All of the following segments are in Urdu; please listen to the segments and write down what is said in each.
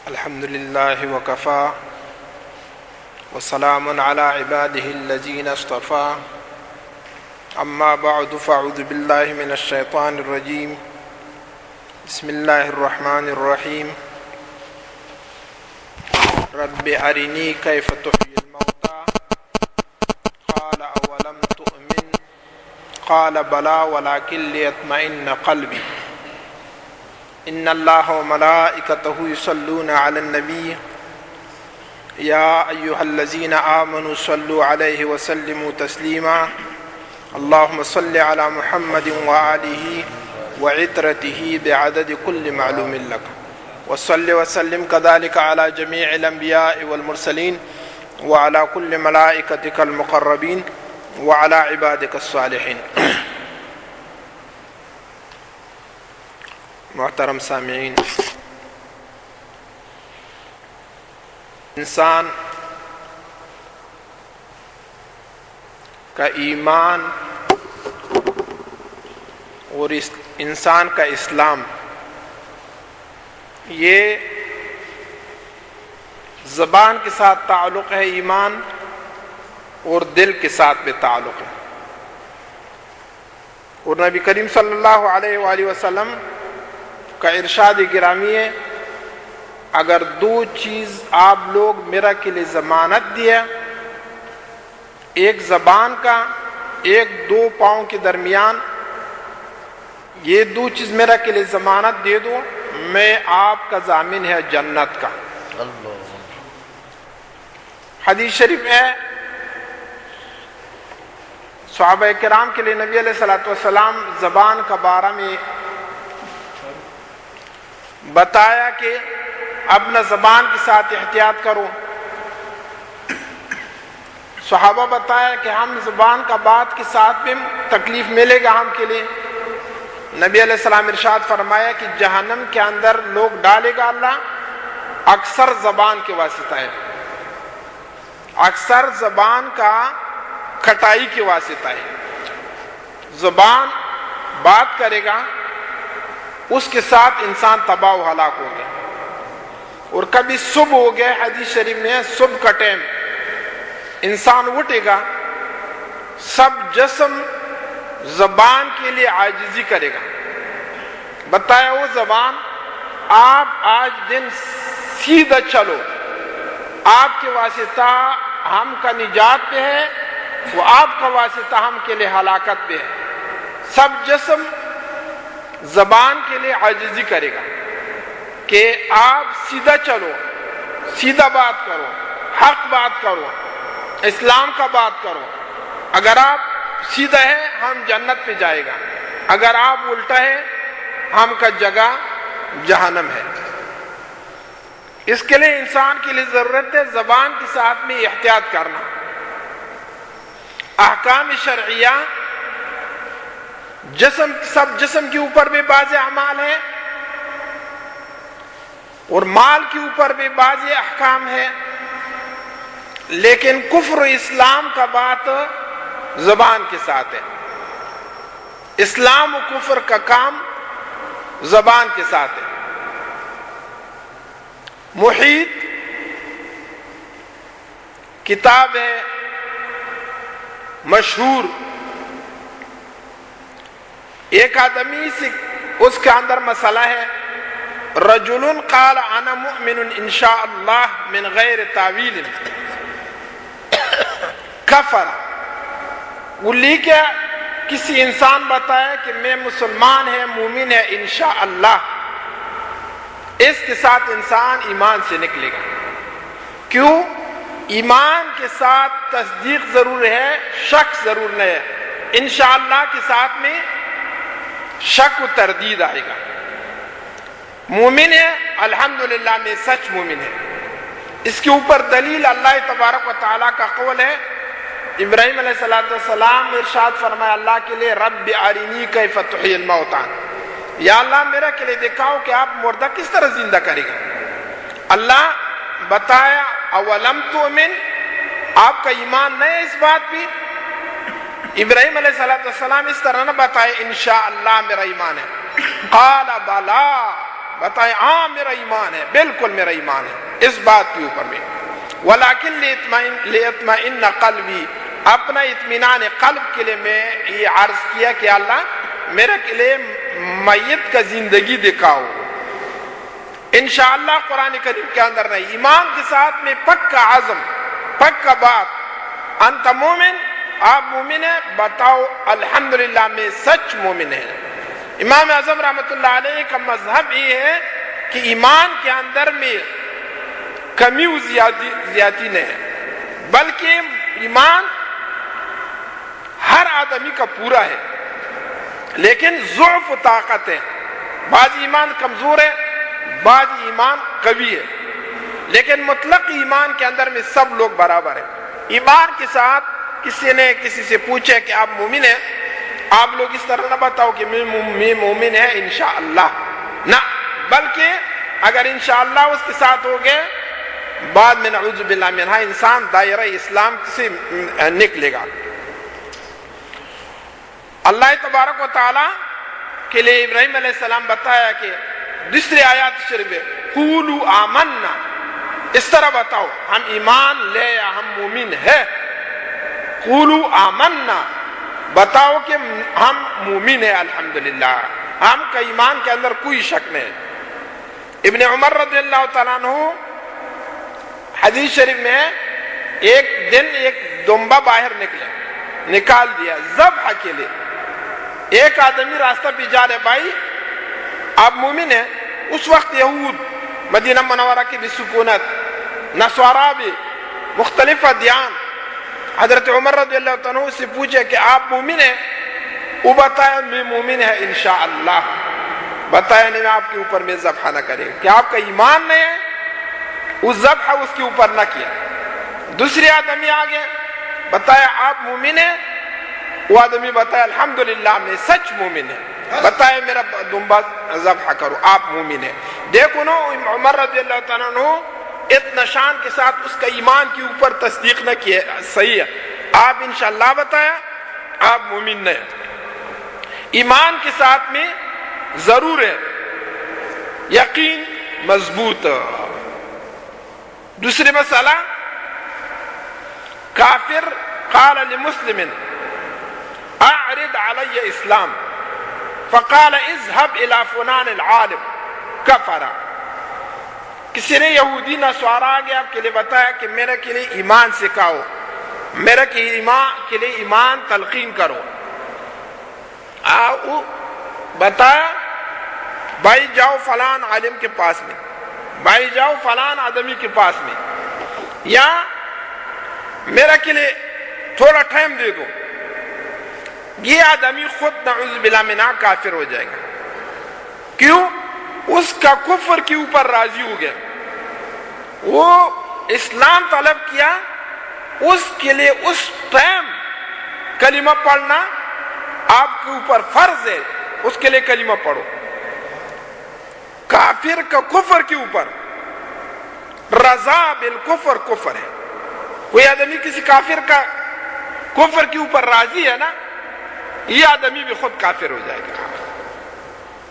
الحمد لله وكفى وسلام على عباده الذين اصطفى أما بعد فأعوذ بالله من الشيطان الرجيم بسم الله الرحمن الرحيم رب أرني كيف تحيي الموتى قال أولم تؤمن قال بلى ولكن ليطمئن قلبي إن الله وملائكته يصلون على النبي يا أيها الذين آمنوا صلوا عليه وسلموا تسليما اللهم صل على محمد وآله وعترته بعدد كل معلوم لك وصل وسلم كذلك على جميع الأنبياء والمرسلين وعلى كل ملائكتك المقربين وعلى عبادك الصالحين. محترم سامعین، انسان کا ایمان اور انسان کا اسلام یہ زبان کے ساتھ تعلق ہے، ایمان اور دل کے ساتھ بھی تعلق ہے. اور نبی کریم صلی اللہ علیہ وآلہ وسلم کا ارشاد گرامی ہے، اگر دو چیز آپ لوگ میرا کے لیے ضمانت دیا، ایک زبان کا ایک دو پاؤں کے درمیان، یہ دو چیز میرا کے لیے ضمانت دے دو، میں آپ کا ضامن ہے جنت کا. حدیث شریف ہے، صحابہ کرام کے لیے نبی علیہ السلام زبان کا بارے میں بتایا کہ اپنا زبان کے ساتھ احتیاط کرو. صحابہ بتایا کہ ہم زبان کا بات کے ساتھ بھی تکلیف ملے گا ہم کے لیے. نبی علیہ السلام ارشاد فرمایا کہ جہنم کے اندر لوگ ڈالے گا اللہ اکثر زبان کے واسطہ ہے، اکثر زبان کا کھٹائی کے واسطہ ہے. زبان بات کرے گا، اس کے ساتھ انسان تباہ و ہلاک ہو گیا. اور کبھی صبح ہو گیا، حدیث شریف میں صبح کا ٹائم انسان اٹھے گا، سب جسم زبان کے لیے عاجزی کرے گا. بتایا وہ زبان، آپ آج دن سیدھا چلو، آپ کے واسطہ ہم کا نجات پہ ہے، وہ آپ کا واسطہ ہم کے لیے ہلاکت پہ ہے. سب جسم زبان کے لیے عاجزی کرے گا کہ آپ سیدھا چلو، سیدھا بات کرو، حق بات کرو، اسلام کا بات کرو. اگر آپ سیدھا ہے ہم جنت پہ جائے گا، اگر آپ الٹا ہے ہم کا جگہ جہنم ہے. اس کے لیے انسان کے لیے ضرورت ہے زبان کے ساتھ میں احتیاط کرنا. احکام شرعیہ سب جسم کے اوپر بھی بعض اعمال ہیں اور مال کے اوپر بھی بعض احکام ہے، لیکن کفر و اسلام کا بات زبان کے ساتھ ہے. اسلام و کفر کا کام زبان کے ساتھ ہے. محیط کتاب ہے مشہور، ایک آدمی سے اس کے اندر مسئلہ ہے، رجل قال انا مؤمن انشاء اللہ من غیر تاویل کفر. وہ لکھا کسی انسان بتایا کہ میں مسلمان ہے، مومن ہے انشاءاللہ، اس کے ساتھ انسان ایمان سے نکلے گا. کیوں؟ ایمان کے ساتھ تصدیق ضرور ہے، شک ضرور نہیں ہے. انشاءاللہ کے ساتھ میں شک و تردید آئے گا. مومن ہے الحمدللہ میں سچ مومن ہے. اس کے اوپر دلیل اللہ تبارک و تعالیٰ کا قول ہے. ابراہیم علیہ السلام ارشاد فرمایا اللہ کے لیے، رب ارنی کیف تحیی الموتى، یا اللہ میرا کے لیے دکھاؤ کہ آپ مردہ کس طرح زندہ کرے گا. اللہ بتایا اولم تؤمن، آپ کا ایمان نہیں ہے اس بات پہ. ابراہیم علیہ السلام اس طرح نہ بتائے انشاءاللہ میرا ایمان ہے. قال بلا، بتائیں ہاں میرا ایمان ہے، بالکل میرا ایمان ہے اس بات کے اوپر میں. ولیکن لیطمئن قلبی، اپنا اطمینان قلب کے لیے میں یہ عرض کیا کہ اللہ میرے کے لیے میت کا زندگی دکھاؤ. انشاءاللہ قرآن کریم کے اندر نہیں، ایمان کے ساتھ میں پکا عزم، پکا بات، انت مومن، آپ مومن ہیں، بتاؤ الحمدللہ میں سچ مومن ہے. امام اعظم رحمۃ اللہ علیہ کا مذہب یہ ہے کہ ایمان کے اندر میں کمی و زیادتی نہیں ہے، بلکہ ایمان ہر آدمی کا پورا ہے، لیکن ضعف و طاقت ہے. بعض ایمان کمزور ہے، بعض ایمان قوی ہے، لیکن مطلق ایمان کے اندر میں سب لوگ برابر ہیں. ایمان کے ساتھ کسی نے کسی سے پوچھے کہ آپ مومن ہیں، آپ لوگ اس طرح نہ بتاؤ کہ میں مومن ہے انشاءاللہ، نہ، بلکہ اگر انشاءاللہ اس کے ساتھ ہو گئے بعد میں نعوذ باللہ منہا انسان دائرہ اسلام سے نکلے گا. اللہ تبارک و تعالی کے لیے ابراہیم علیہ السلام بتایا کہ دوسری آیات شریف ہے قولوا آمنا، اس طرح بتاؤ ہم ایمان لے یا ہم مومن ہے. قولوا آمنا، بتاؤ کہ ہم مومن ہیں الحمدللہ، ہم کا ایمان کے اندر کوئی شک نہیں. ابن عمر رضی اللہ تعالیٰ عنہ حدیث شریف میں ایک دن ایک دمبا باہر نکال دیا ذبح کے لیے. ایک آدمی راستہ پہ جا رہے، بھائی آپ مومن ہیں؟ اس وقت یہود مدینہ منورہ کی بھی سکونت، نصارہ بھی، مختلف ادیان. حضرت عمر رضی اللہ عنہ سے پوچھے کہ آپ مومن ہیں؟ وہ بتایا میں مومن ہے انشاءاللہ. بتایا نہیں آپ کے اوپر میں ذبح نہ کرے کہ آپ کا ایمان نہیں ہے، اس ذبح اس کے اوپر نہ کیا. دوسری آدمی آگے بتایا آپ مومن ہیں، وہ آدمی بتایا الحمدللہ میں سچ مومن ہے. بتایا میرا دمبا ذبح کرو، آپ مومن ہیں. دیکھو نا عمر رضی اللہ تعالیٰ عنہ اتنا شان کے ساتھ اس کا ایمان کے اوپر تصدیق نہ کیا، صحیح ہے آپ انشاءاللہ بتایا آپ مومن نہیں. ایمان کے ساتھ میں ضرور ہے یقین مضبوط. دوسری مسئلہ، کافر قال لمسلم اعرض علی اسلام فقال اذهب الى فلان العالم کفر. کسی نے یہودی نصارہ آگے آپ کے لیے بتایا کہ میرے کے لیے ایمان سکھاؤ، میرے کے لیے ایمان تلقین کرو. بتایا بھائی جاؤ فلان عالم کے پاس میں، بھائی جاؤ فلان آدمی کے پاس میں، یا میرے کے لیے تھوڑا ٹائم دے دو. یہ آدمی خود نعوذ باللہ منہ کافر ہو جائے گا. کیوں؟ اس کا کفر کے اوپر راضی ہو گیا، وہ اسلام طلب کیا، اس کے لیے اس ٹائم کلمہ پڑھنا آپ کے اوپر فرض ہے، اس کے لیے کلمہ پڑھو. کافر کا کفر کے اوپر رضا بالکفر کفر ہے. کوئی آدمی کسی کافر کا کفر کے اوپر راضی ہے نا، یہ آدمی بھی خود کافر ہو جائے گا.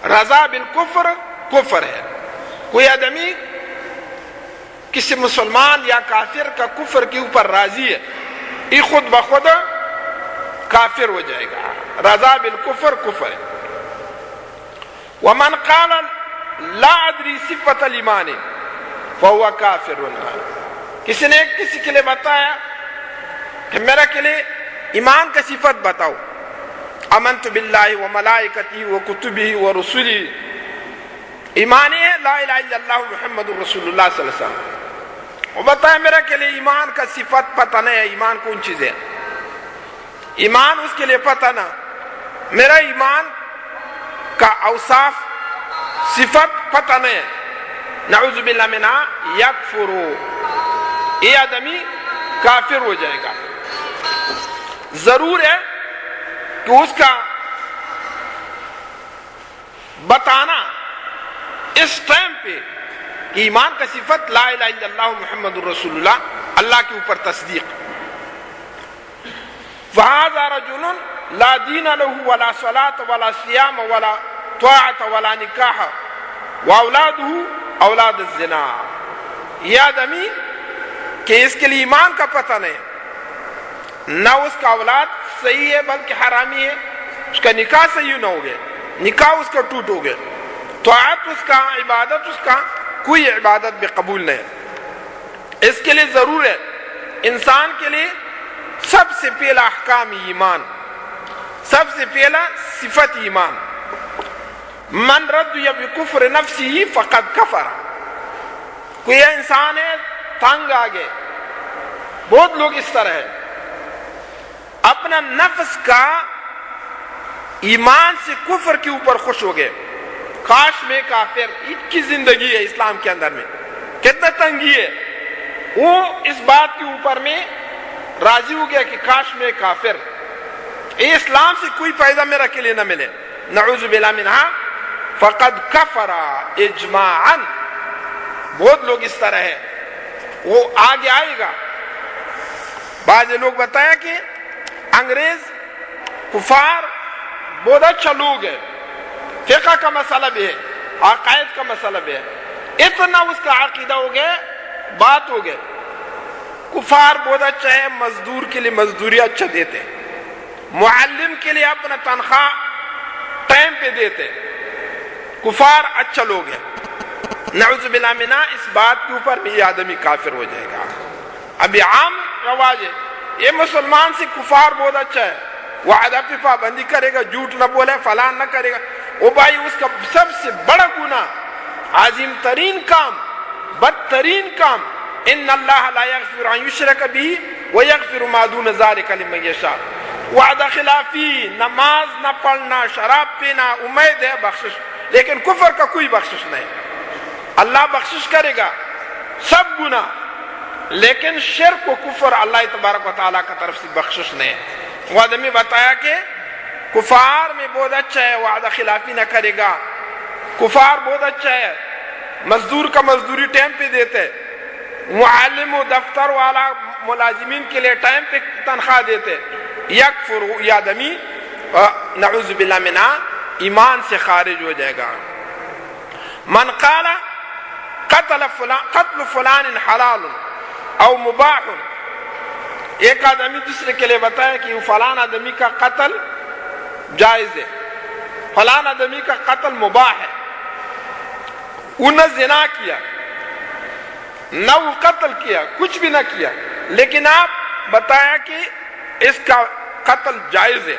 رضا بالکفر کفر ہے. کوئی آدمی کسی مسلمان یا کافر کا کفر کے اوپر راضی ہے، یہ خود بخود کافر ہو جائے گا. رضا بالکفر کفر ہے. ومن قال لا ادری صفت الایمان فهو کافر. کسی نے کسی کے لیے بتایا کہ میرا کے لیے ایمان کا صفت بتاؤ، آمنت باللہ وملائکتہ وکتبہ ورسلہ، ایمان ہے لا الہ الا اللہ محمد رسول اللہ صلی اللہ علیہ وسلم. وہ بتایا میرا کے لیے ایمان کا صفت پتہ نہیں ہے، ایمان کون چیز ہے، ایمان اس کے لیے پتہ نہ. میرا ایمان کا اوصاف صفت پتہ نہیں ہے، نعوذ باللہ منہ یکفر، یہ آدمی کافر ہو جائے گا. ضرور ہے کہ اس کا بتانا اس ٹائم پہ کہ ایمان کا صفت لا الہ الا اللہ محمد رسول اللہ، اللہ کے اوپر تصدیق. فَهَذَا رَجُلٌ لَا دِينَ لَهُ وَلَا صَلَاةَ وَلَا صِيَامَ وَلَا طَاعَةَ وَلَا نِكَاحَ واولادہ اولاد الزنا. یہ آدمی کہ اس کے لیے ایمان کا پتہ نہیں, نہ اس کا اولاد صحیح ہے بلکہ حرامی ہے, اس کا نکاح صحیح نہ ہو گیا, نکاح اس کا ٹوٹ ہو گیا, طاعت اس کا, عبادت اس کا, کوئی عبادت بھی قبول نہیں. اس کے لیے ضرور ہے انسان کے لیے سب سے پہلا احکام ایمان, سب سے پہلا صفت ایمان. من رد یا بکفر نفسی فقد کفر. کوئی انسان ہے تنگ آگے, بہت لوگ اس طرح ہے, اپنا نفس کا ایمان سے کفر کے اوپر خوش ہو گئے, کاش میں کافر. کی زندگی ہے اسلام کے اندر میں, کتنا تنگی ہے. وہ اس بات کے اوپر میں راضی ہو گیا کہ کاش میں کافر, اسلام سے کوئی فائدہ میرا کے لیے نہ ملے. نعوذ باللہ منہا فقد کفر اجماعا. بہت لوگ اس طرح ہے, وہ آگے آئے گا. بعض لوگ بتایا کہ انگریز کفار بہت اچھا لوگ ہے, فقہ کا مسئلہ بھی ہے, عقائد کا مسئلہ بھی ہے. اتنا اس کا عقیدہ ہو گیا, بات ہو گئے, کفار بہت اچھا ہے, مزدور کے لیے مزدوری اچھا دیتے, معلم کے لیے اپنا تنخواہ ٹائم پہ دیتے, کفار اچھا لوگ ہیں. نعوذ باللہ منہ اس بات کے اوپر بھی یہ آدمی کافر ہو جائے گا. ابھی عام رواج ہے یہ مسلمان سے کفار بہت اچھا ہے, وعدہ پہ پابندی کرے گا, جھوٹ نہ بولے, فلاں نہ کرے گا. وہ بھائی اس کا سب سے بڑا گناہ, عظیم ترین کام, بدترین کام, ان اللہ لا یغفر ان یشرک بہ ویغفر ما دون ذلک لمن یشاء. وعدہ خلافی, نماز نہ پڑھنا, شراب پینا, امید ہے بخشش, لیکن کفر کا کوئی بخشش نہیں. اللہ بخشش کرے گا سب گناہ, لیکن شرک و کفر اللہ تبارک و تعالیٰ کا طرف سے بخشش نہیں. وہ آدمی بتایا کہ کفار میں بہت اچھا ہے, وعدہ خلافی نہ کرے گا, کفار بہت اچھا ہے, مزدور کا مزدوری ٹائم پہ دیتے, معلم و دفتر والا ملازمین کے لیے ٹائم پہ تنخواہ دیتے. یکفر, یہ آدمی نعوذ باللہ منہ ایمان سے خارج ہو جائے گا. من قال قتل فلان حلال او مباح. ایک آدمی دوسرے کے لیے بتایا کہ فلان آدمی کا قتل جائز ہے, فلان آدمی کا قتل مباح ہے. وہ نہ زنا کیا, نہ وہ قتل کیا, کچھ بھی نہ کیا, لیکن آپ بتایا کہ اس کا قتل جائز ہے.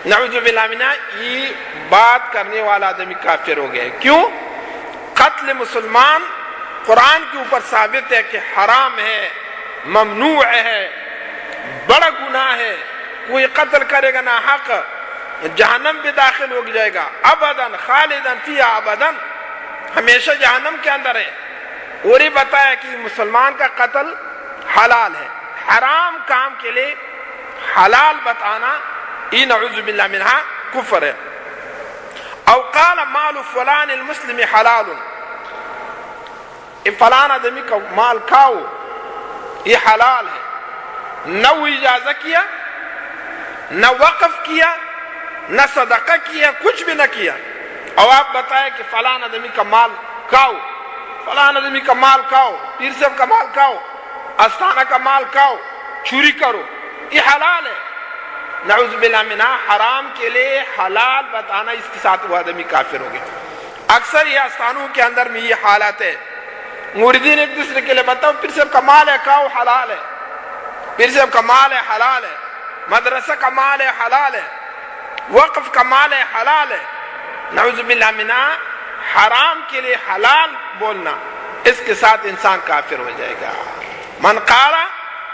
نعوذ باللہ منہ یہ بات کرنے والا آدمی کافر ہو گیا. کیوں؟ قتل مسلمان قرآن کے اوپر ثابت ہے کہ حرام ہے, ممنوع ہے, بڑا گناہ ہے. کوئی قتل کرے گا نہ حق جہنم بھی داخل ہو جائے گا, ابداً خالداً فیہا ابداً, ہمیشہ جہنم کے اندر ہے. اور یہ بتایا کہ مسلمان کا قتل حلال ہے. حرام کام کے لیے حلال بتانا یہ نعوذ باللہ منہ کفر ہے. او قال مال فلان المسلم حلال, فلان آدمی کا مال کھاؤ یہ حلال ہے. نہ وہ اجازت کیا, نہ وقف کیا, نہ صدقہ کیا, کچھ بھی نہ کیا, اور آپ بتائیں کہ فلان آدمی کا مال کھاؤ, فلان آدمی کا مال کھاؤ, پیر صاحب کا مال کھاؤ, استانہ کا مال کھاؤ, چوری کرو, یہ حلال ہے. نعوذ باللہ منہ حرام کے لیے حلال بتانا, اس کے ساتھ وہ آدمی کافر ہو گیا. اکثر یہ استانوں کے اندر میں یہ حالات ہے, موردین ایک دوسرے کے لیے بتاؤ پیر صاحب کا مال ہے کھاؤ, حلال ہے, پیر صاحب کا مال ہے حلال ہے, مدرسہ کا مال ہے حلال ہے, وقف کا مال ہے حلال ہے. نعوذ باللہ منہ حرام کے لیے حلال بولنا, اس کے ساتھ انسان کافر ہو جائے گا. من قال,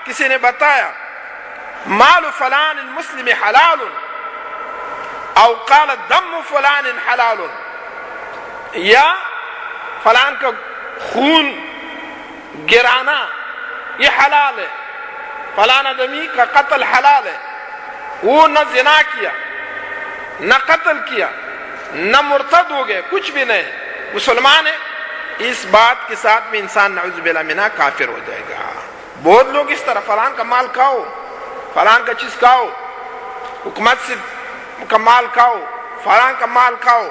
کسی نے بتایا مال فلان المسلم حلال او قال دم فلان حلال, یا فلان کا خون گرانا یہ حلال ہے, فلان آدمی کا قتل حلال ہے. وہ نہ زنا کیا, نہ قتل کیا, نہ مرتد ہو گئے, کچھ بھی نہیں, مسلمان ہے. اس بات کے ساتھ میں انسان نعوذ باللہ منہ کافر ہو جائے گا. بہت لوگ اس طرح فلان کا مال کھاؤ, فلان کا چیز کھاؤ, حکومت سے کا مال کھاؤ, فلان کا مال کھاؤ,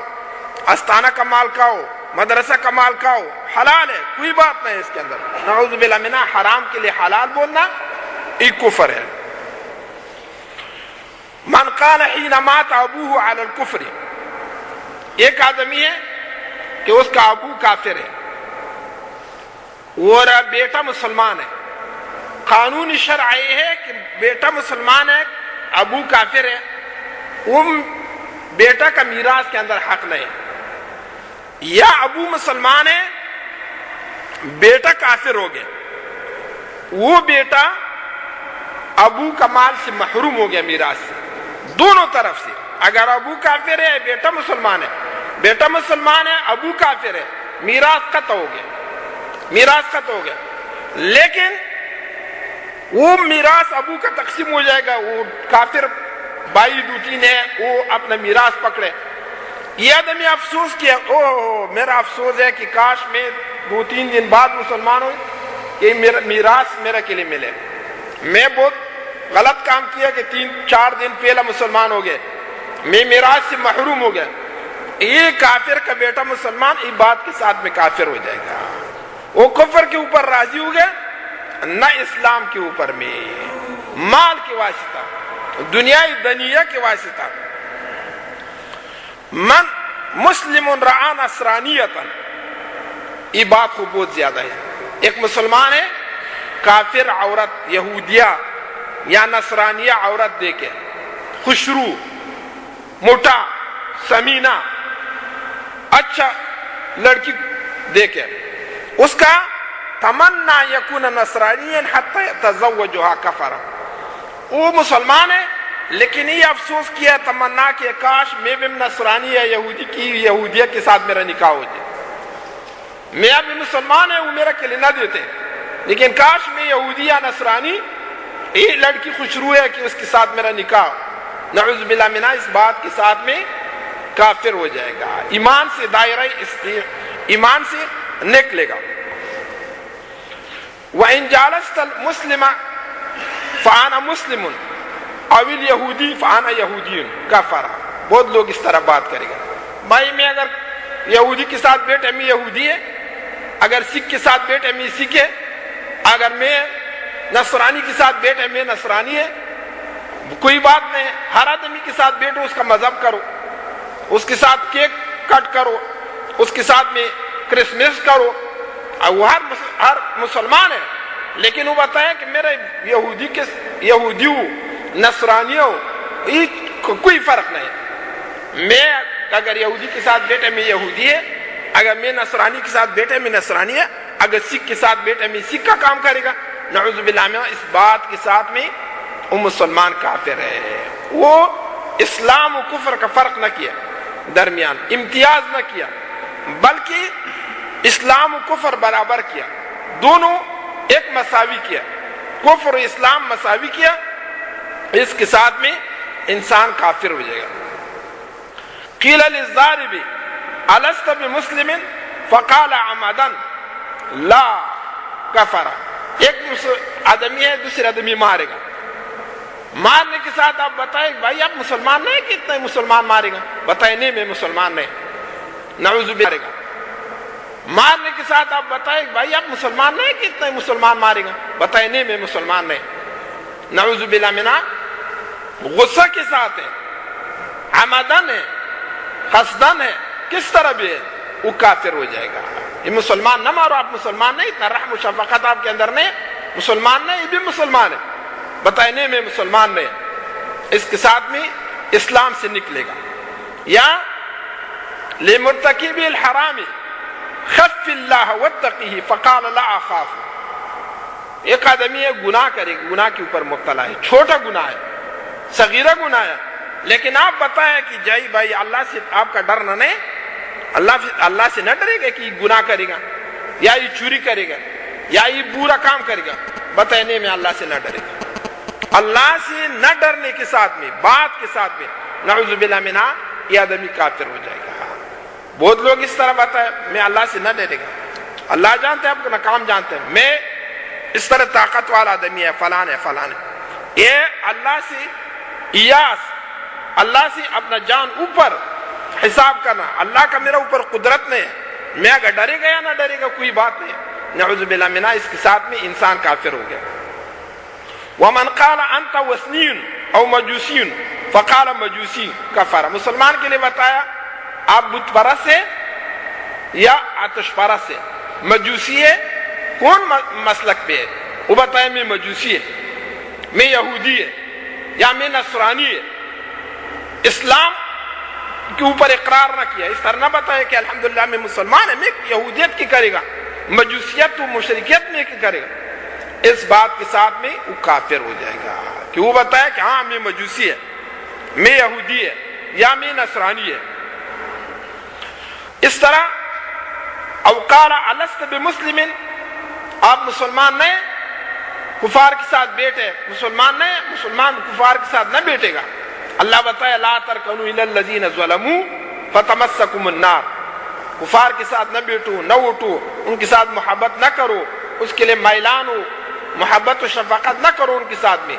استانہ کا مال کھاؤ, مدرسہ کا مال کھاؤ، حلال ہے، کوئی بات نہیں اس کے اندر، نعوذ باللہ منہ، حرام کے لیے حلال بولنا یہ کفر ہے۔ من قال حين مات ابوه على الكفر، ایک آدمی ہے کہ اس کا ابو کافر ہے اور بیٹا مسلمان ہے، قانونی شرع یہ ہے کہ بیٹا مسلمان ہے، ابو کافر ہے، وہ بیٹا کا میراث کے اندر حق نہیں، یا ابو مسلمان ہے بیٹا کافر ہو گیا، وہ بیٹا ابو کا مال سے محروم ہو گیا میراث سے، دونوں طرف سے، اگر ابو کافر ہے بیٹا مسلمان ہے، بیٹا مسلمان ہے ابو کافر ہے، میراث قطع ہو گیا، میراث قطع ہو گیا، لیکن وہ میراث ابو کا تقسیم ہو جائے گا، وہ کافر بھائی دو تین ہے وہ اپنا میراث پکڑے، یہ آدمی افسوس کیا، او میرا افسوس ہے کہ کاش میں 2-3 دن بعد مسلمان ہوں کہ میرا میراث میرا کے لیے ملے، میں بہت غلط کام کیا کہ 3-4 دن پہلا مسلمان ہو گئے، میں میراث سے محروم ہو گیا، یہ کافر کا بیٹا مسلمان اس بات کے ساتھ میں کافر ہو جائے گا، وہ کفر کے اوپر راضی ہو گیا، نہ اسلام کے اوپر میں، مال کے واسطہ، دنیای دنیا کے واسطہ۔ من مسلم رعا نصرانیتا، یہ بات کو بہت زیادہ ہے، ایک مسلمان ہے کافر عورت یہودیہ یا نصرانیہ عورت دیکھے، خوشرو، موٹا، سمینہ، اچھا لڑکی دیکھے، اس کا تمنا یکون نصرانیا حتی یتزوجها کفرا، وہ مسلمان ہے لیکن یہ افسوس کیا تمنا کہ کاش میں بھی نصرانی یا یہودی کی یہودیہ کے ساتھ میرا نکاح ہو جائے، میں ابھی مسلمان ہے وہ میرا کے لیے نہ دیتے، لیکن کاش میں یہودی یا نصرانی، یہ لڑکی خوشرو ہے کہ اس کے ساتھ میرا نکاح، نعوذ باللہ منہ، اس بات کے ساتھ میں کافر ہو جائے گا، ایمان سے دائرہ ایمان سے نکلے گا۔ وَإِن جَالَسْتَ الْمُسْلِمَ فَأَنَا مُسْلِمٌ أَوِ الْيَهُودِي فَأَنَا يَهُودِيٌّ كَفَرَ، بہت لوگ اس طرح بات کریں گے، بھائی میں اگر یہودی کے ساتھ بیٹھے میں یہودی ہے، اگر سکھ کے ساتھ بیٹھے میں سکھ ہے، اگر میں نصرانی کے ساتھ بیٹھے میں نصرانی ہے، کوئی بات نہیں، ہر آدمی کے ساتھ بیٹھو، اس کا مذہب کرو، اس کے ساتھ کیک کٹ کرو، اس کے ساتھ میں کرسمس کرو، وہ ہر مسلمان ہے، لیکن وہ بتائیں کہ میرے یہودی ہوں نصرانی ہوں، یہ کوئی فرق نہیں، میں اگر یہودی کے ساتھ بیٹھے میں یہودی ہے، اگر میں نصرانی کے ساتھ بیٹھے میں نصرانی ہے، اگر سکھ کے ساتھ بیٹھے میں سکھ کا کام کرے گا، نعوذ باللہ من، اس بات کے ساتھ میں وہ مسلمان کافر ہے، وہ اسلام و کفر کا فرق نہ کیا، درمیان امتیاز نہ کیا، بلکہ اسلام و کفر برابر کیا، دونوں ایک مساوی کیا، کفر و اسلام مساوی کیا، اس کے ساتھ میں انسان کافر ہو جائے گا۔ قیل للضارب الست بمسلم فقال عمدا لا کفر، ایک آدمی ہے دوسرے آدمی مارے گا، مارنے کے ساتھ آپ بتائیں بھائی آپ مسلمان نہیں کہ اتنا مسلمان مارے گا، بتائیں نہیں میں مسلمان نہیں، نعوذ باللہ گا، مارنے کے ساتھ آپ بتائیں بھائی آپ مسلمان نہیں کہ اتنا مسلمان مارے گا، بتائیں نہیں میں مسلمان نہیں، نعوذ باللہ منہ، غصہ کے ساتھ ہے، عمدن ہے، قصدن ہے، کس طرح بھی ہے، وہ کافر ہو جائے گا، یہ مسلمان نہ مارو، آپ مسلمان نہیں، اتنا رحم و شفقت آپ کے اندر نہیں، مسلمان نہیں، یہ بھی مسلمان ہے، بتائیں نہیں میں مسلمان نہیں، اس کے ساتھ میں اسلام سے نکلے گا۔ یا لمرتکب الحرام خف اللہ واتقیہ فقال لا اخاف، ایک آدمی ہے گناہ کرے گا، گناہ کے اوپر مبتلا ہے، چھوٹا گناہ ہے، صغیرہ گناہ ہے، لیکن آپ بتائیں کہ جائی بھائی اللہ سے آپ کا ڈر نہ نہیں، اللہ سے نہ ڈرے گا کہ یہ گناہ کرے گا، یا یہ چوری کرے گا، یا یہ برا کام کرے گا، بتائیں نہیں میں اللہ سے نہ ڈرے گا، اللہ سے نہ ڈرنے کے ساتھ میں، بات کے ساتھ میں، نعوذ باللہ منہ، یہ آدمی کافر ہو جائے گا۔ بہت لوگ اس طرح بتائیں میں اللہ سے نہ ڈرے گا، اللہ جانتے ہیں آپ کا کام جانتے ہیں، میں اس طرح طاقت والا آدمی ہے، فلان ہے فلان ہے، یہ اللہ سے ایاس، اللہ سے اپنا جان اوپر حساب کرنا، اللہ کا میرا اوپر قدرت نہیں ہے، میں اگر ڈرے گا یا نہ ڈرے گا کوئی بات نہیں. نعوذ باللہ منہ، اس کے ساتھ میں انسان کافر ہو گیا. ومن قال انت وثنی او مجوسی فقال مجوسی کفر. مسلمان کے لیے بتایا آپ بت پرست ہے یا آتش پرست ہے. مجوسی ہے کون مسلک پہ ہے؟ وہ بتایا میں مجوسی ہے، میں یہودی ہے یا میں نصرانی ہے. اسلام کے اوپر اقرار نہ کیا، اس طرح نہ بتایا کہ الحمدللہ میں مسلمان ہے، میں یہودیت کی کرے گا، مجوسیت و مشرکیت میں کی کرے گا. اس بات کے ساتھ میں وہ کافر ہو جائے گا کہ وہ بتایا کہ ہاں میں مجوسی ہے، میں یہودی ہے یا میں نصرانی ہے. اس طرح او قال الست بمسلم، آپ مسلمان نہیں، کفار کے ساتھ بیٹھے، مسلمان نہیں، مسلمان کفار کے ساتھ نہ بیٹھے گا. اللہ بتایا لا ترکنوا الی الذین ظلموا فتمسکم النار. کفار کے ساتھ نہ بیٹھو، نہ اٹھو، ان کے ساتھ محبت نہ کرو، اس کے لیے میلان ہو، محبت و شفقت نہ کرو ان کے ساتھ میں.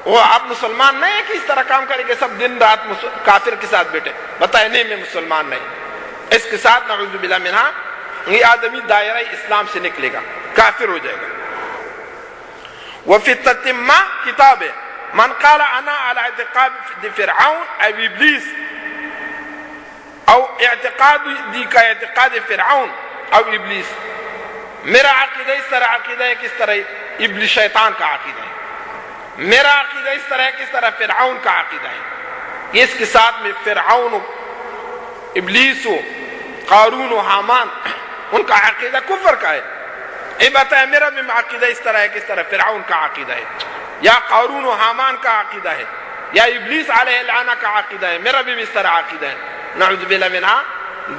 وہ آپ مسلمان نہیں ہے کہ اس طرح کام کریں گے سب دن رات کافر کے ساتھ بیٹھے. بتائے نہیں میں مسلمان نہیں. اس کے ساتھ نعوذ باللہ منہ یہ آدمی دائرہ اسلام سے نکلے گا، کافر ہو جائے گا. وفی التتمہ کتاب ہے من قال انا على اعتقاد فرعون او ابلیس او اعتقاد دی کا اعتقاد فرعون او ابلیس. میرا عقیدہ اس طرح عقیدہ ہے کس طرح ابلیس شیطان کا عقیدہ ہے. میرا عقیدہ اس طرح ہے کس طرح فرعون کا عقیدہ ہے. اس کے ساتھ میں فرعون و ابلیس و قارون و حامان ان کا عقیدہ کفر کا ہے. یہ بتایا میرا بھی عقیدہ اس طرح ہے کس طرح فرعون کا عقیدہ ہے، یا قارون و حامان کا عقیدہ ہے، یا ابلیس علیہ اللعنہ کا عقیدہ ہے، میرا بھی اس طرح عقیدہ ہے. نعوذ باللہ منہ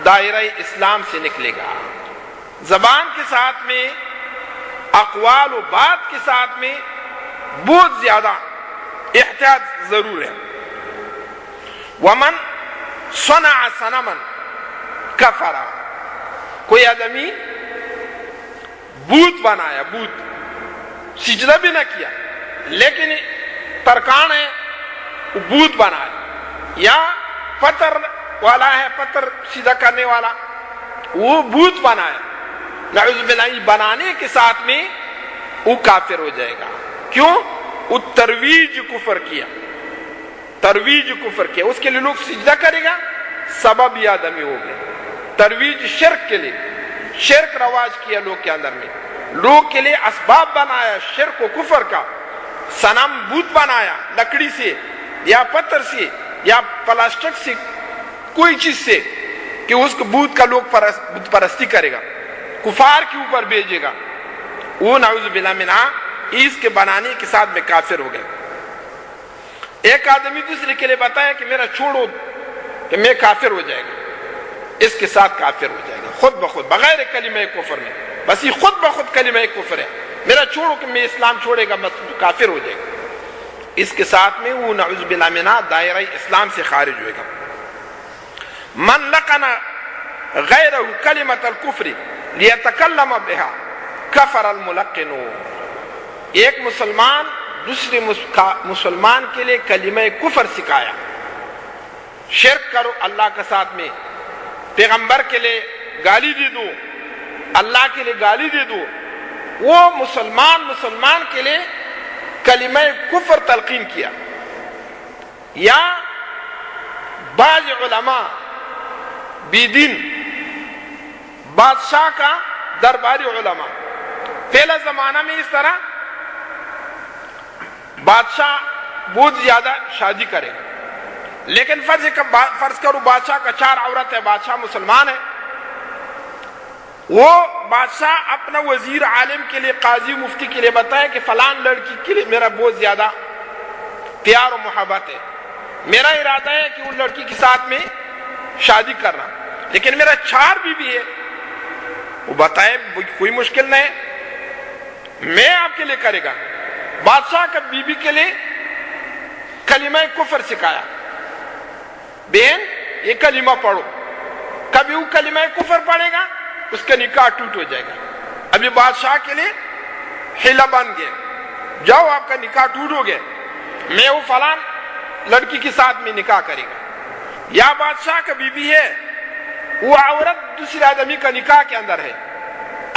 دائرہ اسلام سے نکلے گا. زبان کے ساتھ میں، اقوال و بات کے ساتھ میں بہت زیادہ احتیاط ضرور ہے. ومن صنع صنما کفر. کوئی آدمی بت بنایا، بت سجدہ بھی نہ کیا لیکن ترکان ہے وہ بت بنایا، یا پتھر والا ہے پتھر سیدھا کرنے والا وہ بت بنایا. نعوذ باللہ بنانے کے ساتھ میں وہ کافر ہو جائے گا. کیوں؟ وہ ترویج کفر کیا، ترویج کفر کیا. اس کے لیے لوگ سجدہ کرے گا، سبب یہ آدمی ہو گئے. ترویج شرک کے لیے، شرک رواج کیا لوگ کے اندر میں، لوگ کے لیے اسباب بنایا شرک و کفر کا. صنم بت بنایا لکڑی سے یا پتھر سے یا پلاسٹک سے، کوئی چیز سے، کہ اس کو بت کا لوگ بت پرستی کرے گا، کفار کے اوپر بھیجے گا. وہ نعوذ باللہ منہ اس کے بنانے کے ساتھ میں کافر ہو گئے. ایک آدمی دوسرے کے لیے بتایا کہ میرا چھوڑو کہ میں کافر ہو جائے گا، اس کے ساتھ کافر ہو جائے گا خود بخود بغیر کلمہ کفر میں. بس یہ خود بخود کلمہ کفر ہے، میرا چھوڑو کہ میں اسلام چھوڑے گا بس کافر ہو جائے گا. اس کے ساتھ میں وہ نعوذ باللہ منہ دائرہ اسلام سے خارج ہوئے گا. من لقن غیرہ کلمۃ الکفر لیتکلم بها کفر الملقن. ایک مسلمان دوسرے مسلمان کے لیے کلمہ کفر سکھایا، شرک کرو اللہ کے ساتھ میں، پیغمبر کے لیے گالی دے دو، اللہ کے لیے گالی دے دو. وہ مسلمان کے لیے کلمہ کفر تلقین کیا. یا بعض علماء بیدین بادشاہ کا درباری علماء، پہلا زمانہ میں اس طرح بادشاہ بہت زیادہ شادی کرے، لیکن فرض کرو بادشاہ کا 4 عورت ہے، بادشاہ مسلمان ہے، وہ بادشاہ اپنا وزیر عالم کے لیے، قاضی مفتی کے لیے بتائے کہ فلان لڑکی کے لیے میرا بہت زیادہ پیار و محبت ہے، میرا ارادہ ہے کہ ان لڑکی کے ساتھ میں شادی کرنا، لیکن میرا 4 بیوی ہے. وہ بتائے کوئی مشکل نہیں، میں آپ کے لیے کرے گا. بادشاہ کا بیوی کے لیے کلمہ کفر سکھایا، بہن یہ کلمہ پڑھو. کبھی وہ کلمہ کفر پڑھے گا اس کا نکاح ٹوٹ ہو جائے گا. ابھی بادشاہ کے لیے حیلہ بن گئے، جاؤ آپ کا نکاح ٹوٹ ہو گیا، میں وہ فلان لڑکی کے ساتھ میں نکاح کرے گا. یا بادشاہ کا بیوی ہے وہ عورت دوسرے آدمی کا نکاح کے اندر ہے,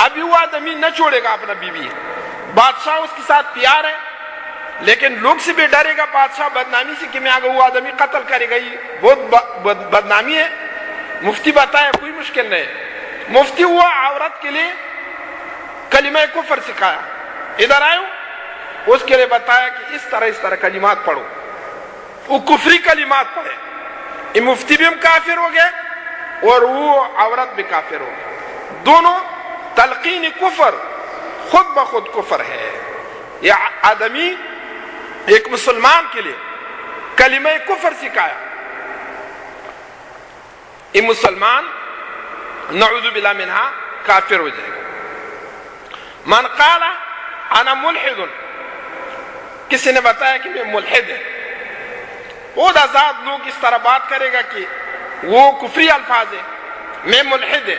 ابھی وہ آدمی نہ چھوڑے گا اپنا بیوی, بادشاہ اس کے ساتھ پیار ہے, لیکن لوگ سے بھی ڈرے گا بادشاہ بدنامی سے کہ میں اگر وہ آدمی قتل کرے گا, یہ بہت بدنامی ہے. مفتی بتایا کوئی مشکل نہیں. مفتی وہ عورت کے لیے کلمہ کفر سکھایا, ادھر آئے اس کے لیے بتایا کہ اس طرح کلمات پڑھو, وہ کفری کلمات پڑھے. یہ مفتی بھی ہم کافر ہو گئے اور وہ عورت بھی کافر ہو گئے. دونوں تلقین کفر خود بخود کفر ہے. یہ آدمی ایک مسلمان کے لیے کلمہ کفر سکھایا, یہ مسلمان نعوذ باللہ منہا کافر ہو جائے گا. من قال انا ملحد, کسی نے بتایا کہ میں ملحد ہے, بہت آزاد لوگ اس طرح بات کرے گا کہ وہ کفری الفاظ ہے, میں ملحد ہے.